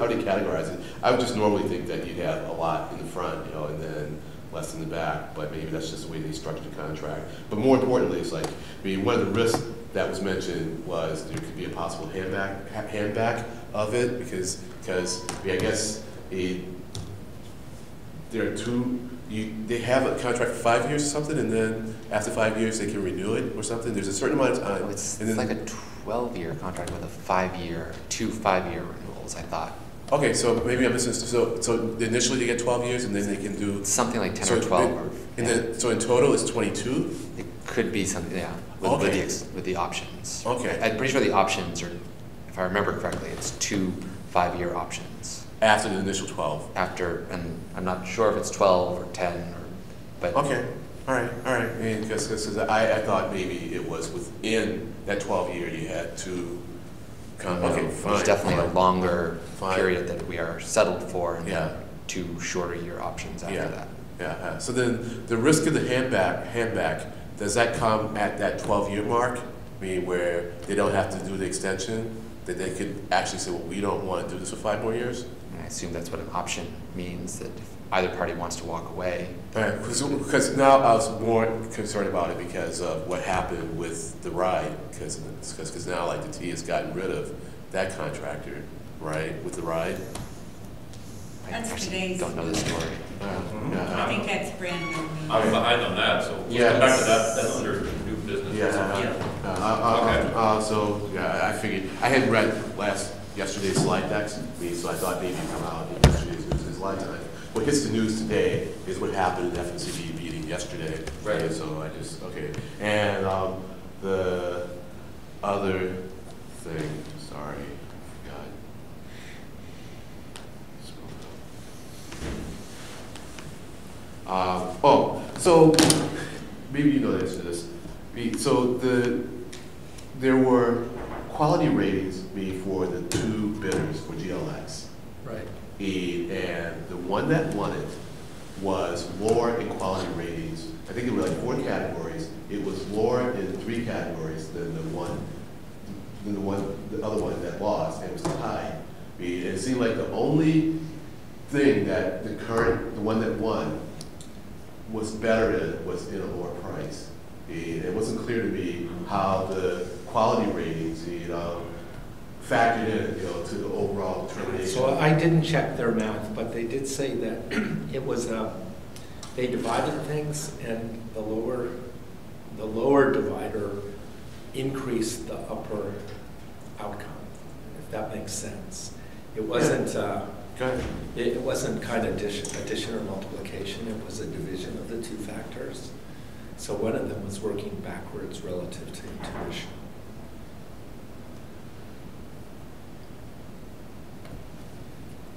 S3: do you categorize it? I would just normally think that you'd have a lot in the front, you know, and then less in the back, but maybe that's just the way they structured the contract. But more importantly, it's like, I mean, one of the risks that was mentioned was there could be a possible handback of it, because I mean, I guess there are they have a contract for 5 years or something, and then after 5 years they can renew it or something. There's a certain amount of time.
S8: Oh, it's
S3: and then,
S8: like a 12-year contract with two 5-year renewals, I thought.
S3: Okay, so maybe I'm missing. So initially they get 12 years, and then they can do
S8: Something like 10 or 12.
S3: So in total it's 22.
S8: It could be something, yeah, with the options.
S3: Okay.
S8: I'm pretty sure the options are, if I remember correctly, it's 2 5-year options.
S3: After the initial 12.
S8: After, and I'm not sure if it's 12 or 10, but.
S3: Okay, all right. I mean, because I thought maybe it was within that 12-year you had to come.
S8: No,
S3: Okay, fine.
S8: There's definitely a longer
S3: Fine.
S8: period that we are settled for, and
S3: Yeah.
S8: then 2 shorter year options after that.
S3: Yeah. So then the risk of the handback, does that come at that 12-year mark? I mean, where they don't have to do the extension, that they could actually say, well, we don't want to do this for 5 more years?
S8: And I assume that's what an option means, that if either party wants to walk away.
S3: Right, because now I was more concerned about it because of what happened with the ride, because now like the T has gotten rid of that contractor, right, with the ride.
S8: I
S12: That's
S8: actually
S12: today's-
S8: don't know the story.
S12: I think that's brand new.
S10: I'm behind on that, so let's
S3: Yeah.
S10: come back to that. That's under new business.
S3: So I figured I hadn't read yesterday's slide decks, so I thought maybe it'd come out in yesterday's news and slide time. What hits the news today is what happened in the FNCB meeting yesterday.
S10: Right.
S3: So okay. And the other thing, sorry, I forgot. So, maybe you know the answer to this. So there were quality ratings made for the two bidders for GLX.
S6: Right.
S3: And the one that won it was lower in quality ratings. I think it was like 4 categories. It was lower in 3 categories than the other one that lost, and it was tied. It seemed like the only thing that the one that won was better in was in a lower price. It wasn't clear to me how the quality ratings, factored in, to the overall determination.
S6: So I didn't check their math, but they did say that it was they divided things, and the lower divider increased the upper outcome, if that makes sense. It wasn't. It wasn't kind of addition or multiplication. It was a division of the 2 factors. So one of them was working backwards relative to intuition.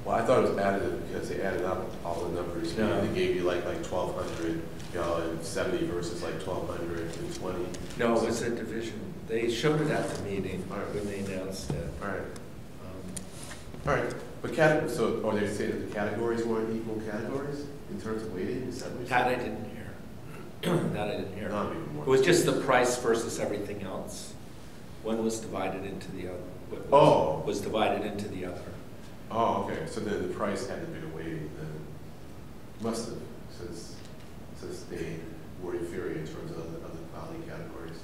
S3: Well, I thought it was additive because they added up all the numbers.
S6: No.
S3: They gave you like 1,200, and 70 versus like 1,200 and 20.
S6: No, it was a division. They showed it at the meeting when they announced it.
S3: All right. All right. But so are they saying that the categories weren't equal categories in terms of weighting? Is that what you're
S6: That I
S3: saying?
S6: didn't hear. That I didn't hear.
S3: Not even more.
S6: It was just the price versus everything else. One was divided into the other. Was divided into the other.
S3: Oh, okay. So then the price had to be the weighting then. Must have, since they were inferior in terms of other quality categories.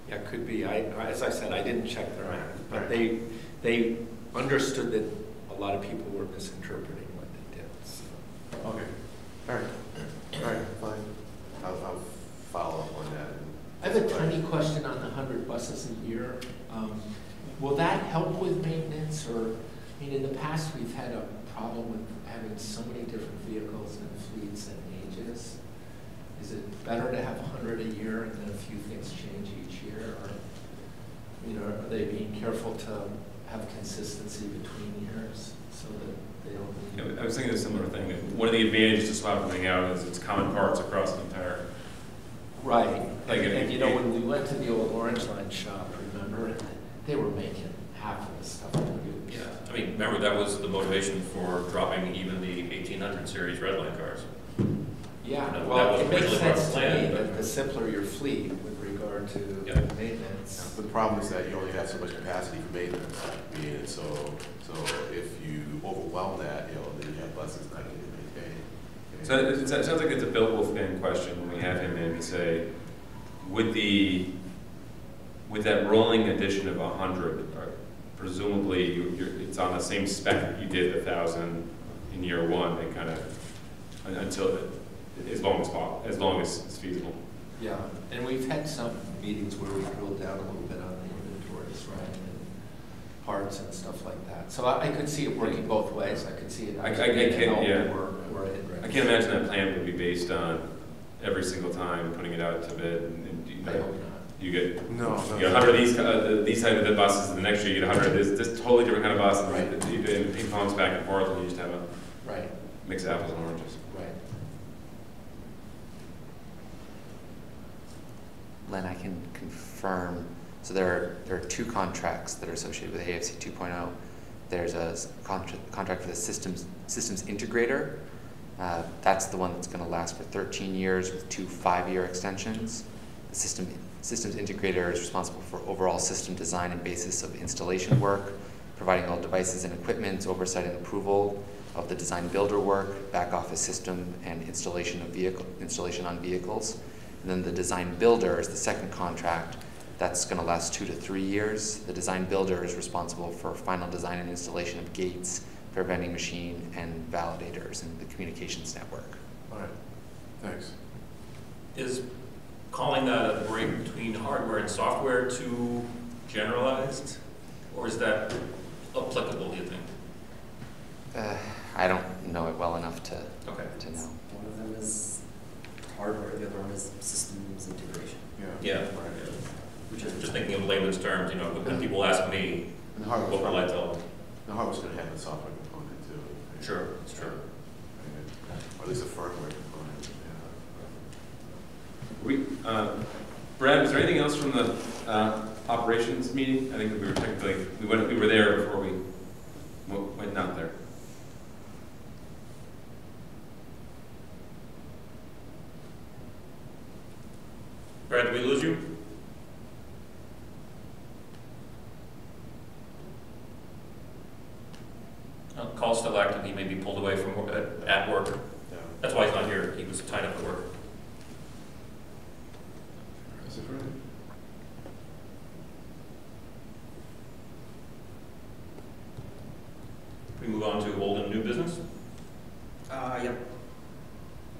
S6: Yeah, it could be. As I said, I didn't check their math, but
S3: Right.
S6: they understood that a lot of people were misinterpreting what they did. So.
S3: Okay. All right. All right. Fine. I'll follow up on that.
S6: I have a tiny question on the 100 buses a year. Will that help with maintenance, or, I mean, in the past we've had a problem with having so many different vehicles and fleets and ages. Is it better to have 100 a year and then a few things change each year, or, are they being careful to have consistency between years so that they don't?
S7: I was thinking a similar thing. One of the advantages to swap everything out is it's common parts across the entire.
S6: Right.
S7: Like
S6: and when we went to the old Orange Line shop, remember, they were making half of the stuff to use.
S10: Yeah, I mean, remember that was the motivation for dropping even the 1800 series red line cars.
S6: Yeah,
S10: That
S6: well,
S10: was
S6: it makes
S10: originally part of
S6: sense
S10: the
S6: to
S10: plan,
S6: me
S10: but-
S6: that the simpler your fleet with regard to maintenance.
S3: The problem is that you only have so much capacity for maintenance. And so if you overwhelm that, then you have buses not getting maintained.
S7: So it sounds like it's a Bill Wolfgang question when we have him in to say, with that rolling addition of 100, presumably it's on the same spec that you did 1,000 in year 1, and kind of as long as it's feasible.
S6: Yeah, and we've had some meetings where we drilled down a little bit on the inventories, right, and parts and stuff like that. So I could see it working both ways. I could see it actually being a help or a hindrance.
S7: I can't imagine that plan would be based on every single time putting it out to bid. And
S6: I hope not.
S7: You get
S3: No.
S7: You get 100 of these type of bid buses, and the next year you get 100 of this totally different kind of bus.
S6: Right.
S7: You do ping pongs back and forth, and you just have a
S6: Right.
S7: mix of apples and oranges.
S6: Right.
S8: Len, I can confirm, so there are 2 contracts that are associated with AFC 2.0. There's a contract for the systems integrator. That's the one that's going to last for 13 years with 2 5-year extensions. The systems integrator is responsible for overall system design and basis of installation work, providing all devices and equipment, oversight and approval of the design builder work, back office system, and installation on vehicles. And then the design builder is the second contract. That's going to last 2 to 3 years. The design builder is responsible for final design and installation of gates, fare vending machine, and validators in the communications network.
S3: All right. Thanks.
S10: Is calling that a break between hardware and software too generalized? Or is that applicable, do you think?
S8: I don't know it well enough to know.
S9: One of them is hardware, the other one is systems integration.
S10: Yeah. Which is just thinking of layman's terms, when people ask me, what will I tell them?
S3: The hardware's going to have a software component too. Right?
S10: Sure, it's true.
S3: Or at least a firmware component. Yeah.
S7: Brad, was there anything else from the operations meeting? I think that we were technically, we were there before we went not there.
S10: Brad, did we lose you? Call's still active. He may be pulled away from at work.
S3: Yeah.
S10: That's why he's not here. He was tied up at work.
S3: Is it right?
S10: We move on to old and new business.
S9: Yep.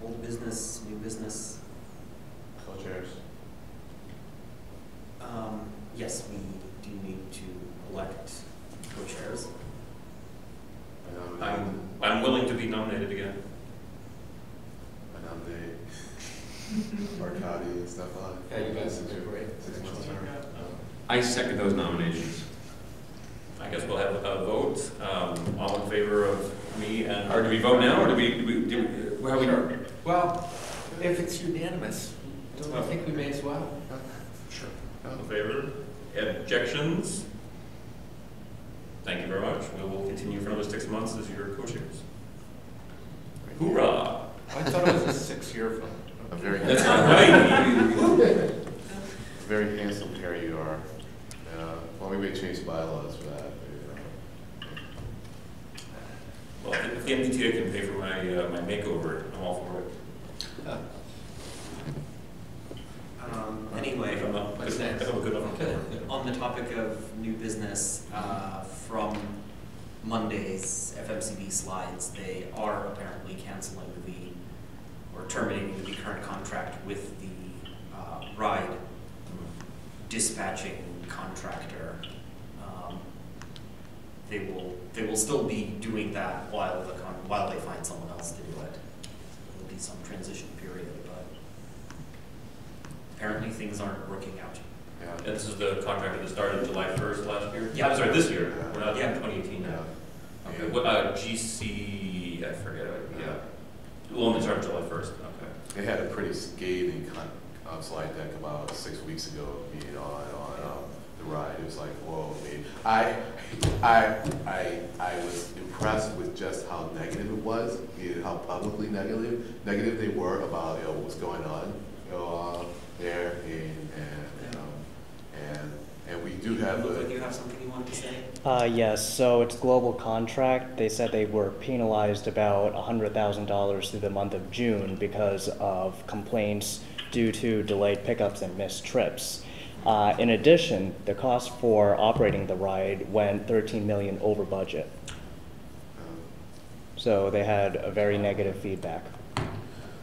S9: Old business, new business.
S3: Co-chairs.
S9: Yes, we do need to elect co-chairs.
S10: I'm willing to be nominated again.
S3: I nominate Arcadi and Stefan.
S6: Yeah, you guys are great.
S3: 6 months term.
S7: I second those nominations.
S10: I guess we'll have a vote. All in favor of me and.
S7: Or do we vote now, or do we how we?
S6: Well, if it's unanimous, don't I think we may as well?
S10: Sure. In favor? Objections? Thank you very much. We will continue for another 6 months as your co-chairs. Hoorah!
S6: I thought it was a 6-year vote.
S3: A very
S7: That's
S3: handsome,
S7: right.
S3: very handsome pair you are. Well, we may change bylaws for that.
S10: Well, if the MBTA can pay for my my makeover, I'm all for it.
S9: Anyway,
S10: If I'm not, if I'm good enough.
S6: Okay.
S9: on the topic of new business, from Monday's FMCB slides, they are apparently canceling or terminating the current contract with the ride dispatching contractor. They will still be doing that while they find someone else to do it. There will be some transition period, but apparently things aren't working out.
S3: Yeah.
S10: And this is the contract that started July 1st last year?
S9: Yeah.
S10: I'm sorry, this year.
S3: Yeah.
S10: We're not
S9: Yeah.
S10: in 2018 now.
S3: Yeah.
S10: Okay. What, GC, I forget it. Yeah. Well, only started July 1st. Okay.
S3: They had a pretty scathing slide deck about 6 weeks ago, being on the ride. It was like, whoa, man. I was impressed with just how negative it was, how publicly negative they were about what was going on there, and we do have
S9: Look like you have something you wanted to say?
S13: Yes, so it's global contract. They said they were penalized about $100,000 through the month of June because of complaints due to delayed pickups and missed trips. In addition, the cost for operating the ride went $13 million over budget. So they had a very negative feedback.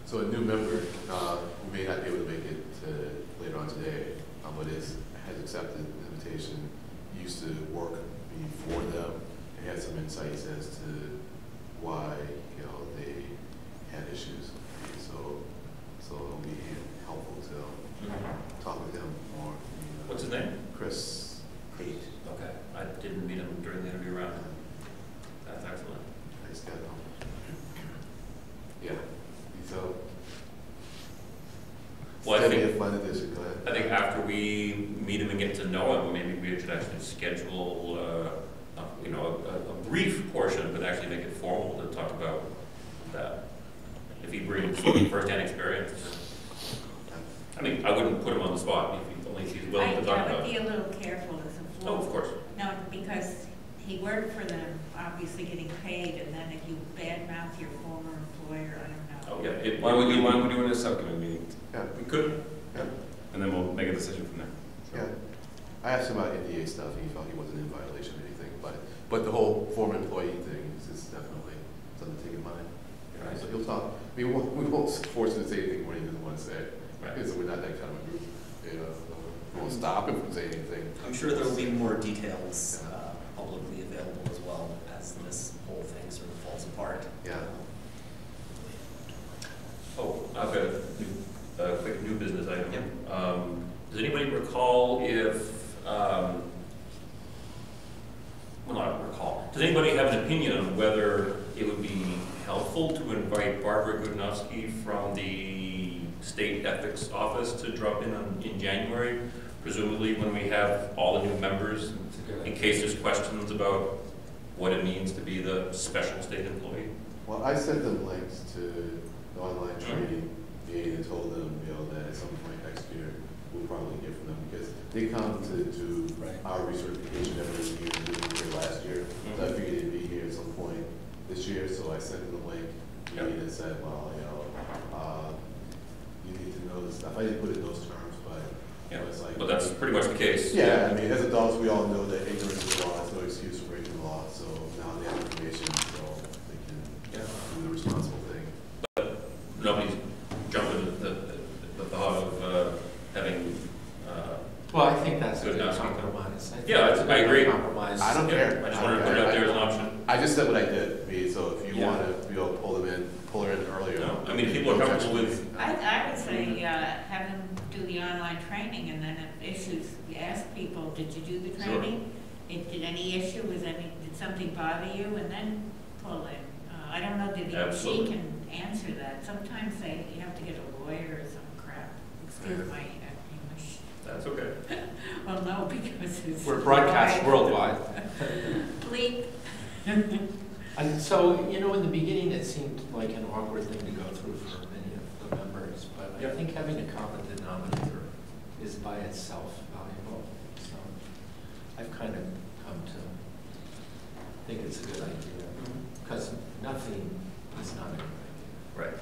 S3: So a new member who may not be able to make it later on today, but has accepted the invitation, used to work before them, and had some insights as to why they had issues. So it'll be helpful to talk with him more.
S10: What's his name?
S3: Chris Pate.
S10: Okay. I didn't meet him during the interview round. That's excellent.
S3: Nice guy. Yeah. So.
S10: Well, I think,
S3: fun addition. Go ahead.
S10: I think after we meet him and get to know him, maybe we should actually schedule, a brief portion, but actually make it formal to talk about that. If he brings first-hand experience. I mean, I wouldn't put him on the spot if he's willing to talk
S12: I
S10: about
S12: would be
S10: it.
S12: a little careful as a floor.
S10: Oh, of course.
S12: No, because he worked for them, obviously getting paid, and then if you badmouth your former employer, I don't know.
S10: Oh, yeah.
S7: Why would we do it in a subcommittee meeting?
S3: Yeah.
S10: We could.
S3: Yeah.
S7: And then we'll make a decision from there.
S3: Yeah. I asked him about NDA stuff, and he felt he wasn't in violation of anything, but the whole former employee thing is definitely something to take in mind.
S10: Right.
S3: So he'll talk. I mean, we won't force him to say anything more than he doesn't want to say.
S10: Right.
S3: So we're not that kind of a group. We won't stop him from saying anything.
S9: I'm sure there will be more details publicly available as well as this whole thing sort of falls apart.
S3: Yeah.
S10: Oh, I've got a quick new business item.
S9: Yep.
S10: Does anybody recall if, well, not recall, does anybody have an opinion on whether it would be helpful to invite Barbara Goodnowski from the state ethics office to drop in January, presumably when we have all the new members, in case there's questions about what it means to be the special state employee.
S3: Well, I sent them links to the online training and told them, that at some point next year, we'll probably hear from them because they commented to our recertification that we were doing here last year. So I figured they'd be here at some point this year, so I sent them the link and said, well, you need to know this stuff. I didn't put it in those terms, but it's like.
S10: But that's pretty much the case.
S3: Yeah, I mean, as adults, we all know that ignorance of the law is no excuse for breaking the law. So now they have information, so they can do the responsible thing.
S10: But nobody's jumping at the thought of having.
S6: Well, I think that's a
S10: good
S6: good
S10: housekeeping.
S6: compromise.
S10: I agree.
S6: Compromise.
S3: I don't care.
S10: I just wanted to put it out there as an option.
S3: I just said what I did, so if you want to pull her in earlier.
S10: No, I mean, people are comfortable with.
S12: I would say, have them do the online training, and then if issues, you ask people, did you do the training? Did any issue, did something bother you, and then pull in. I don't know that she can answer that. Sometimes you have to get a lawyer or some crap. Excuse my English.
S10: That's okay.
S12: Well, no, because it's.
S6: We're broadcast worldwide.
S12: Bleep.
S6: And so, in the beginning, it seemed like an awkward thing to go through for many of the members, but I think having a common denominator is by itself valuable. So I've kind of come to think it's a good idea, because nothing is not a good idea.
S10: Right.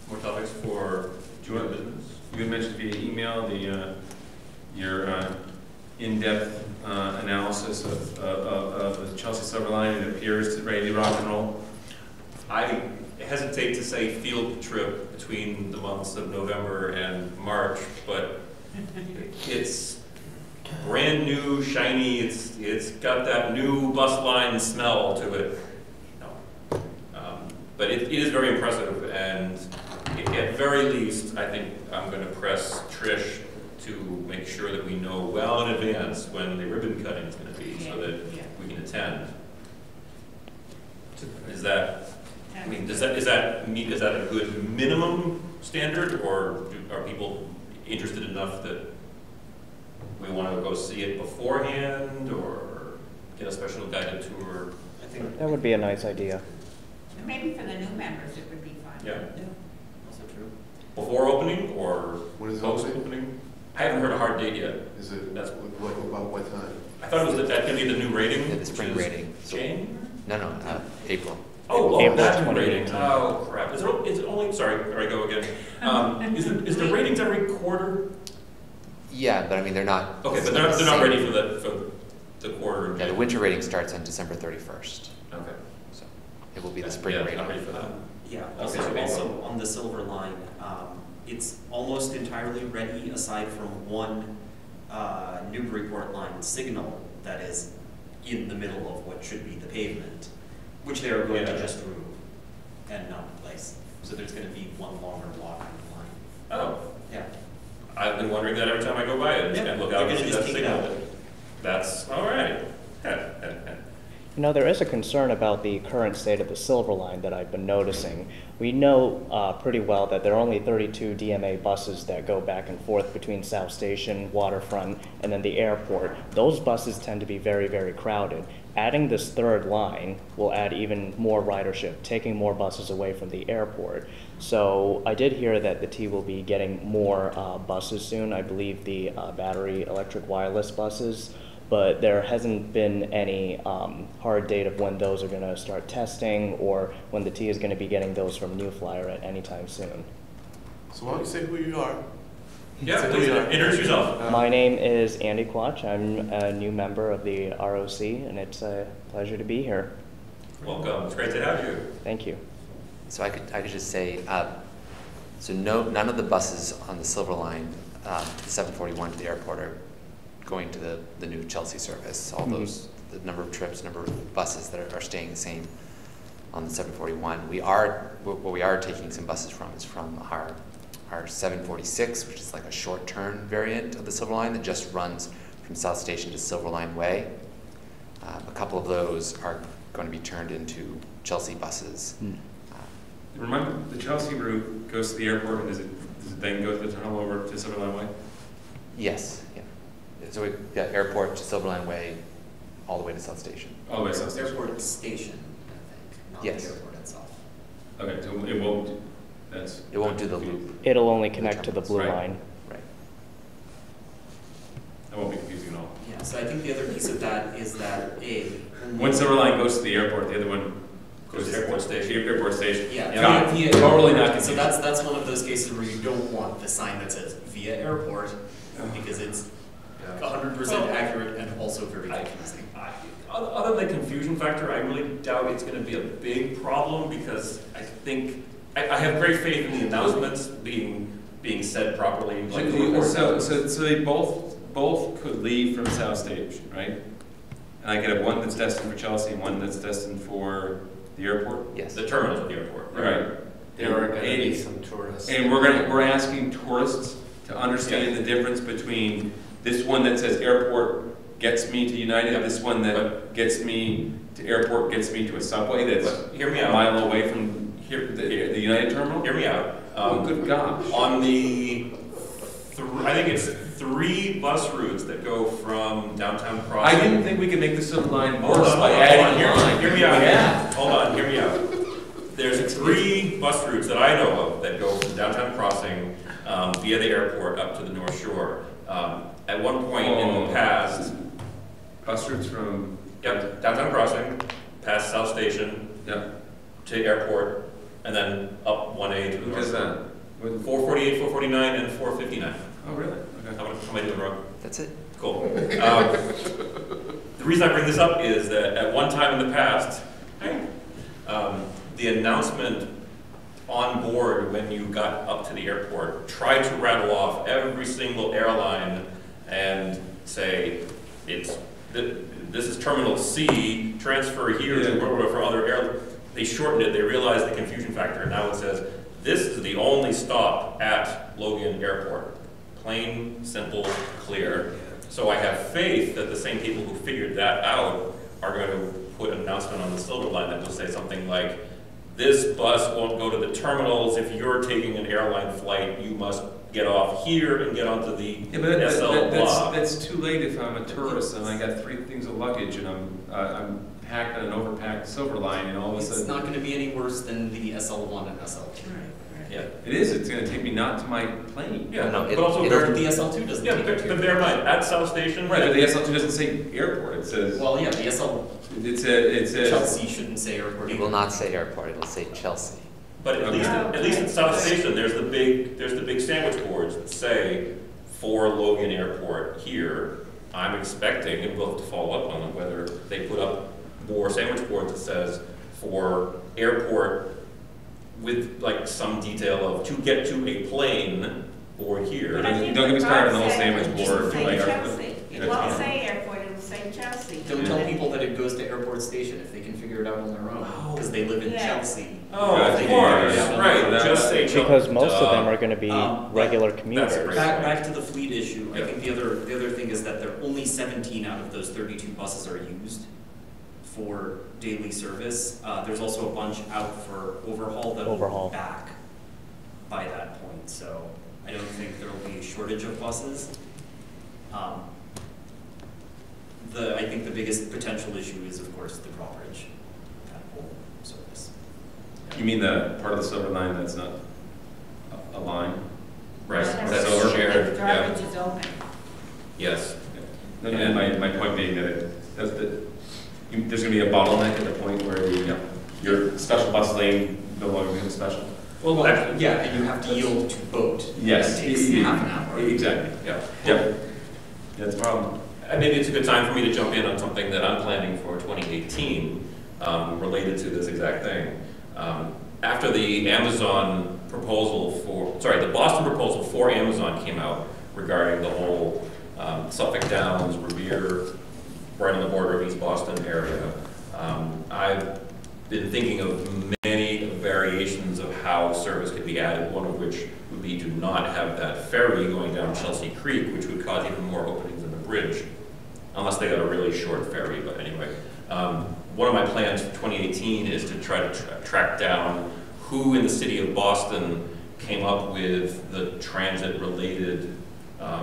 S10: More topics for joint business? You had mentioned via email your in-depth analysis of the Chelsea Silver Line. It appears to ready to rock and roll. I hesitate to say field trip between the months of November and March, but it's brand new, shiny. It's got that new bus line smell to it. But it is very impressive, and at very least, I think I'm going to press Trish to make sure that we know well in advance when the ribbon cutting is going to be, so that we can attend. Is that a good minimum standard, or are people interested enough that we want to go see it beforehand, or get a special guided tour?
S9: I think
S13: That would be a nice idea.
S12: Maybe for the new members, it would be fun.
S10: Yeah.
S9: also true.
S10: Before opening or
S3: When is it
S10: post
S3: opening?
S10: opening? I haven't heard a hard date yet.
S3: Is it,
S10: That's
S3: about what time?
S10: I thought it was that going to be the new rating.
S8: Yeah, the spring
S10: which is
S8: rating.
S10: January?
S8: No, April.
S13: April
S10: that's new
S13: 2018.
S10: rating. Oh, crap. Is it only, sorry, there I go again. Is the ratings every quarter?
S8: Yeah, but I mean, they're not.
S10: Okay, but they're not ready for the quarter.
S8: Yeah, the winter rating starts on December 31st.
S10: Okay.
S8: So it will be the spring
S10: Yeah,
S8: rating.
S10: not ready for that.
S9: Yeah,
S10: Okay.
S9: also on the Silver Line, it's almost entirely ready aside from one Newburyport line signal that is in the middle of what should be the pavement, which they are going to just remove and not replace. So there's going to be one longer block on the line.
S10: Oh,
S9: Yeah.
S10: I've been wondering that every time I go by it
S9: Yeah,
S10: and look
S9: they're
S10: out
S9: gonna
S10: and see
S9: just
S10: that
S9: take it
S10: signal.
S9: out.
S10: That's all right.
S13: There is a concern about the current state of the Silver Line that I've been noticing. We know pretty well that there are only 32 DMA buses that go back and forth between South Station, Waterfront, and then the airport. Those buses tend to be very, very crowded. Adding this third line will add even more ridership, taking more buses away from the airport. So I did hear that the T will be getting more buses soon. I believe the battery electric wireless buses. But there hasn't been any hard date of when those are going to start testing or when the T is going to be getting those from New Flyer at any time soon.
S3: So why don't you say who you are?
S10: Yeah, please introduce yourself.
S13: My name is Andy Quach. I'm a new member of the ROC, and it's a pleasure to be here.
S10: Welcome. It's great to have you.
S13: Thank you.
S8: So I could just say, so none of the buses on the Silver Line, the 741 to the airport are going to the new Chelsea service. All those, the number of trips, number of buses that are staying the same on the 741. What we are taking some buses from is from our 746, which is like a short turn variant of the Silver Line that just runs from South Station to Silver Line Way. A couple of those are going to be turned into Chelsea buses.
S7: Remember, the Chelsea route goes to the airport, and does it then go to the tunnel over to Silverline Way?
S8: Yes, yeah. So we got airport to Silverline Way, all the way to South Station.
S7: All the way to South Station?
S9: Airport station, I think, not
S8: Yes.
S9: the airport itself.
S7: Okay, so it won't,
S8: It won't do the loop.
S13: It'll only connect to the blue
S7: Right.
S13: line.
S8: Right.
S7: That won't be confusing at all.
S9: Yeah, so I think the other piece of that is that
S7: One Silverline goes to the airport, the other one goes to
S10: Airport station.
S7: Airport station.
S9: Yeah,
S7: Got it.
S9: via
S7: Totally not
S9: So
S7: confusing.
S9: that's one of those cases where you don't want the sign that says via airport, because it's 100% accurate and also very confusing.
S10: Other than the confusion factor, I really doubt it's going to be a big problem, because I think I have great faith in the announcements being said properly. Like
S7: So they both could leave from South Station, right? And I could have one that's destined for Chelsea and one that's destined for the airport?
S8: Yes.
S10: The terminals at the airport.
S7: Right.
S6: There are going to be some tourists.
S7: And we're asking tourists to understand the difference between this one that says airport gets me to United, and this one that gets me to airport gets me to a subway that's
S10: Hear me
S7: a
S10: out.
S7: mile away from here, the United terminal?
S10: Hear me out.
S7: Oh, good gosh.
S10: On the, I think it's 3 bus routes that go from downtown Crossing.
S7: I didn't think we could make the Silver Line
S10: Hold
S7: worse
S10: on,
S7: by
S10: hold
S7: adding
S10: on,
S7: a line.
S10: hear me out.
S7: Yeah.
S10: Hold on, hear me out. There's 3 bus routes that I know of that go from downtown Crossing via the airport up to the North Shore. At one point in the past,
S7: Bus routes from,
S10: yep, downtown Crossing, past South Station,
S7: yep.
S10: to airport, and then up 1A to the
S7: Who
S10: North
S7: does
S10: Shore.
S7: that?
S10: 448, 449, and 459.
S7: Oh, really? Okay.
S10: How am I doing wrong?
S8: That's it.
S10: Cool. The reason I bring this up is that at one time in the past, the announcement on board when you got up to the airport tried to rattle off every single airline and say, this is Terminal C, transfer here to for other airlines. They shortened it, they realized the confusion factor, and now it says, this is the only stop at Logan Airport. Plain, simple, clear. So I have faith that the same people who figured that out are going to put an announcement on the Silver Line that will say something like, this bus won't go to the terminals. If you're taking an airline flight, you must get off here and get onto the SL block.
S7: That's too late if I'm a tourist and I got 3 things of luggage and I'm packed on an overpacked Silver Line, and all of a sudden.
S9: It's not going to be any worse than the SL1 and SL2.
S10: Yeah.
S7: It is. It's going to take me not to my plane.
S10: Yeah,
S8: No,
S10: but also
S8: it
S10: bear,
S8: doesn't.
S9: The SL2 doesn't
S10: yeah,
S9: take you
S10: but bear in mind, at South Station.
S7: Right, but the SL2 doesn't say airport. It says.
S9: Well, yeah, the SL
S7: It says.
S9: Chelsea shouldn't say airport.
S8: It will not say airport, it'll say Chelsea.
S10: But at least at South Station, there's the big sandwich boards that say for Logan Airport here. I'm expecting, and we'll have to follow up on it, whether they put up more sandwich boards that says for airport with like some detail of to get to a plane or here.
S12: But I think
S7: Don't get me started on the whole
S12: Bob said
S7: sandwich
S12: it
S7: board.
S12: should say
S7: like,
S12: Chelsea. It won't say airport, it'll say Chelsea.
S9: Don't tell people that it goes to airport station if they can figure it out on their own, because they live in
S12: Yeah.
S9: Chelsea.
S10: Oh,
S7: Right.
S10: of course,
S7: Yeah.
S10: right,
S7: That-
S10: just say Chelsea.
S13: Because most of them
S10: Duh.
S13: are going to be
S9: But
S13: regular
S10: that's
S13: commuters.
S10: great.
S9: Back to the fleet issue, I
S10: Yeah.
S9: think the other thing is that there are only 17 out of those 32 buses are used for daily service. There's also a bunch out for overhaul that will
S13: Overhaul.
S9: be back by that point, so I don't think there will be a shortage of buses. I think the biggest potential issue is, of course, the drawbridge, that whole service.
S7: You mean the part of the Silver Line that's not a line?
S10: Right,
S12: That's
S10: that's
S7: over.
S10: shared,
S12: The
S10: yeah,
S12: garbage is open.
S10: yes.
S7: And my point being that there's going to be a bottleneck at the point where your special bus lane no longer becomes special.
S9: Well, yeah, and you have to yield to boat.
S7: Yes.
S9: That takes half an hour.
S7: Exactly.
S10: Yeah.
S7: Yep. That's a problem.
S10: Maybe it's a good time for me to jump in on something that I'm planning for 2018 related to this exact thing. After the the Boston proposal for Amazon came out regarding the whole Suffolk Downs, Revere, right on the border of East Boston area, I've been thinking of many variations of how service could be added, one of which would be to not have that ferry going down Chelsea Creek, which would cause even more openings in the bridge, unless they got a really short ferry, but anyway. one of my plans for 2018 is to try to track down who in the city of Boston came up with the transit-related,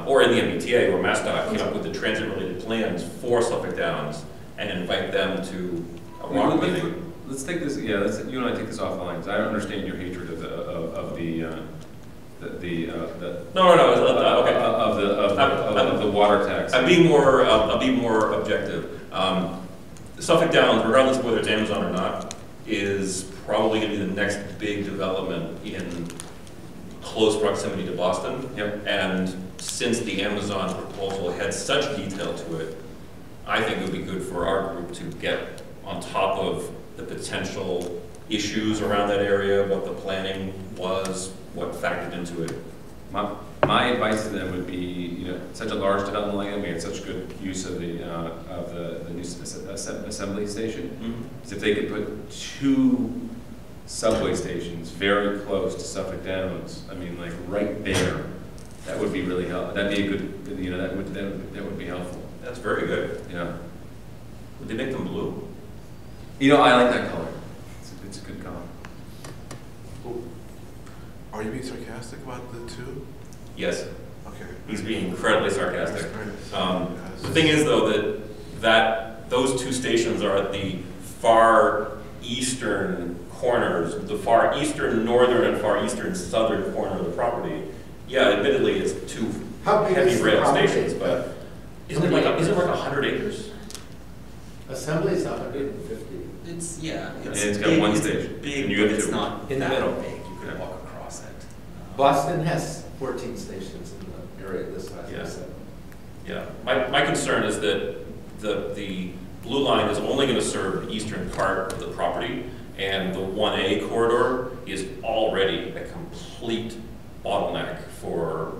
S10: or in the MBTA or MassDOT came up with the transit-related plans for Suffolk Downs, and invite them to a rock meeting.
S7: Let's take this. Yeah, you and I take this offline. 'Cause I don't understand your hatred of the water tax.
S10: I'll be more objective. Suffolk Downs, regardless of whether it's Amazon or not, is probably going to be the next big development in close proximity to Boston.
S7: Yep.
S10: And since the Amazon proposal had such detail to it, I think it would be good for our group to get on top of the potential issues around that area, what the planning was, what factored into it.
S7: My advice to them would be, you know, such a large development like that, we had such good use of the new assembly station.
S10: Mm-hmm.
S7: Is if they could put 2 subway stations very close to Suffolk Downs, I mean, like right there, that would be really helpful. That'd be a good, you know, that would be helpful.
S10: That's very good.
S7: Yeah.
S10: Would they make them blue?
S7: You know, I like that color. It's a good color.
S14: Are you being sarcastic about the 2?
S10: Yes.
S14: Okay.
S10: He's being incredibly sarcastic. The thing is, though, that those 2 stations are at the far eastern corners, the far eastern northern and far eastern southern corner of the property. Yeah, admittedly, it's 2 heavy rail stations, but isn't it like 100 acres?
S6: Assembly is 150.
S9: It's
S7: it's got
S9: big,
S7: 1
S9: it's
S7: station.
S9: big,
S7: And you
S9: but
S7: have
S9: it's
S7: 2.
S9: not
S6: In the
S9: that
S6: middle.
S9: big. You could walk across it.
S6: Boston has 14 stations in the area this size.
S10: Yeah. Yeah. My concern is that the blue line is only going to serve the eastern part of the property, and the 1A corridor is already a complete bottleneck for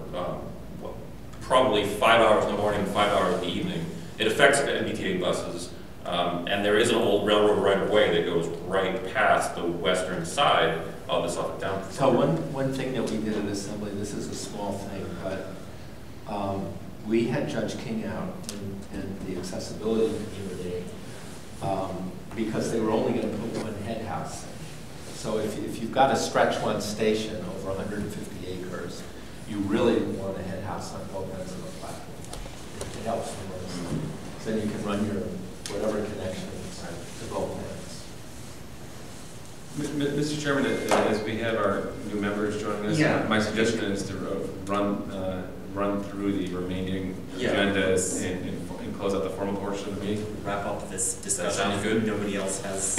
S10: probably 5 hours in the morning, 5 hours in the evening. It affects MBTA buses, and there is an old railroad right-of-way that goes right past the western side of the Suffolk Downs.
S6: So one thing that we did at Assembly, this is a small thing, but we had Judge King out in the accessibility community because they were only going to put 1 head house in. So if you've got to stretch 1 station over 150 acres, you really want a head house on both ends of the platform. It helps from both sides. So then you can run your whatever connections to both ends.
S7: Mr. Chairman, as we have our new members joining us, my suggestion is to run through the remaining agendas and close out the formal portion of the meeting.
S9: Wrap up this discussion.
S10: Sounds good.
S9: Nobody else has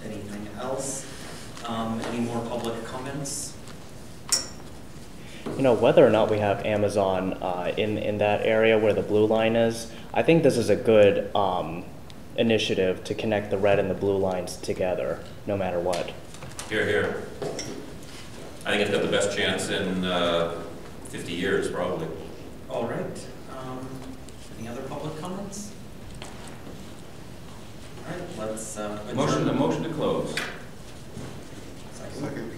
S9: anything else. Any more public comments?
S13: You know, whether or not we have Amazon in that area where the blue line is, I think this is a good initiative to connect the red and the blue lines together, no matter what.
S10: Here, here. I think it's got the best chance in 50 years, probably.
S9: All right. Any other public comments? All right, let's
S7: Motion to close.
S14: Second.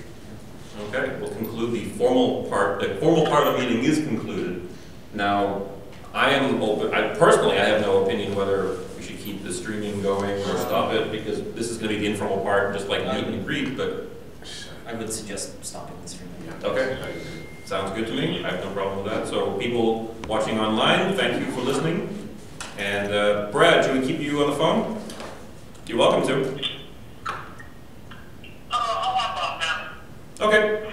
S10: Okay, we'll conclude the formal part. The formal part of the meeting is concluded. Now, I am open. I have no opinion whether we should keep the streaming going or stop it, because this is going to be the informal part, just like meet and greet. But
S9: I would suggest stopping the streaming.
S10: okay, sounds good to me. I have no problem with that. So, people watching online, thank you for listening. And Brad, should we keep you on the phone? You're welcome to.
S11: I'll hop off now.
S10: Okay.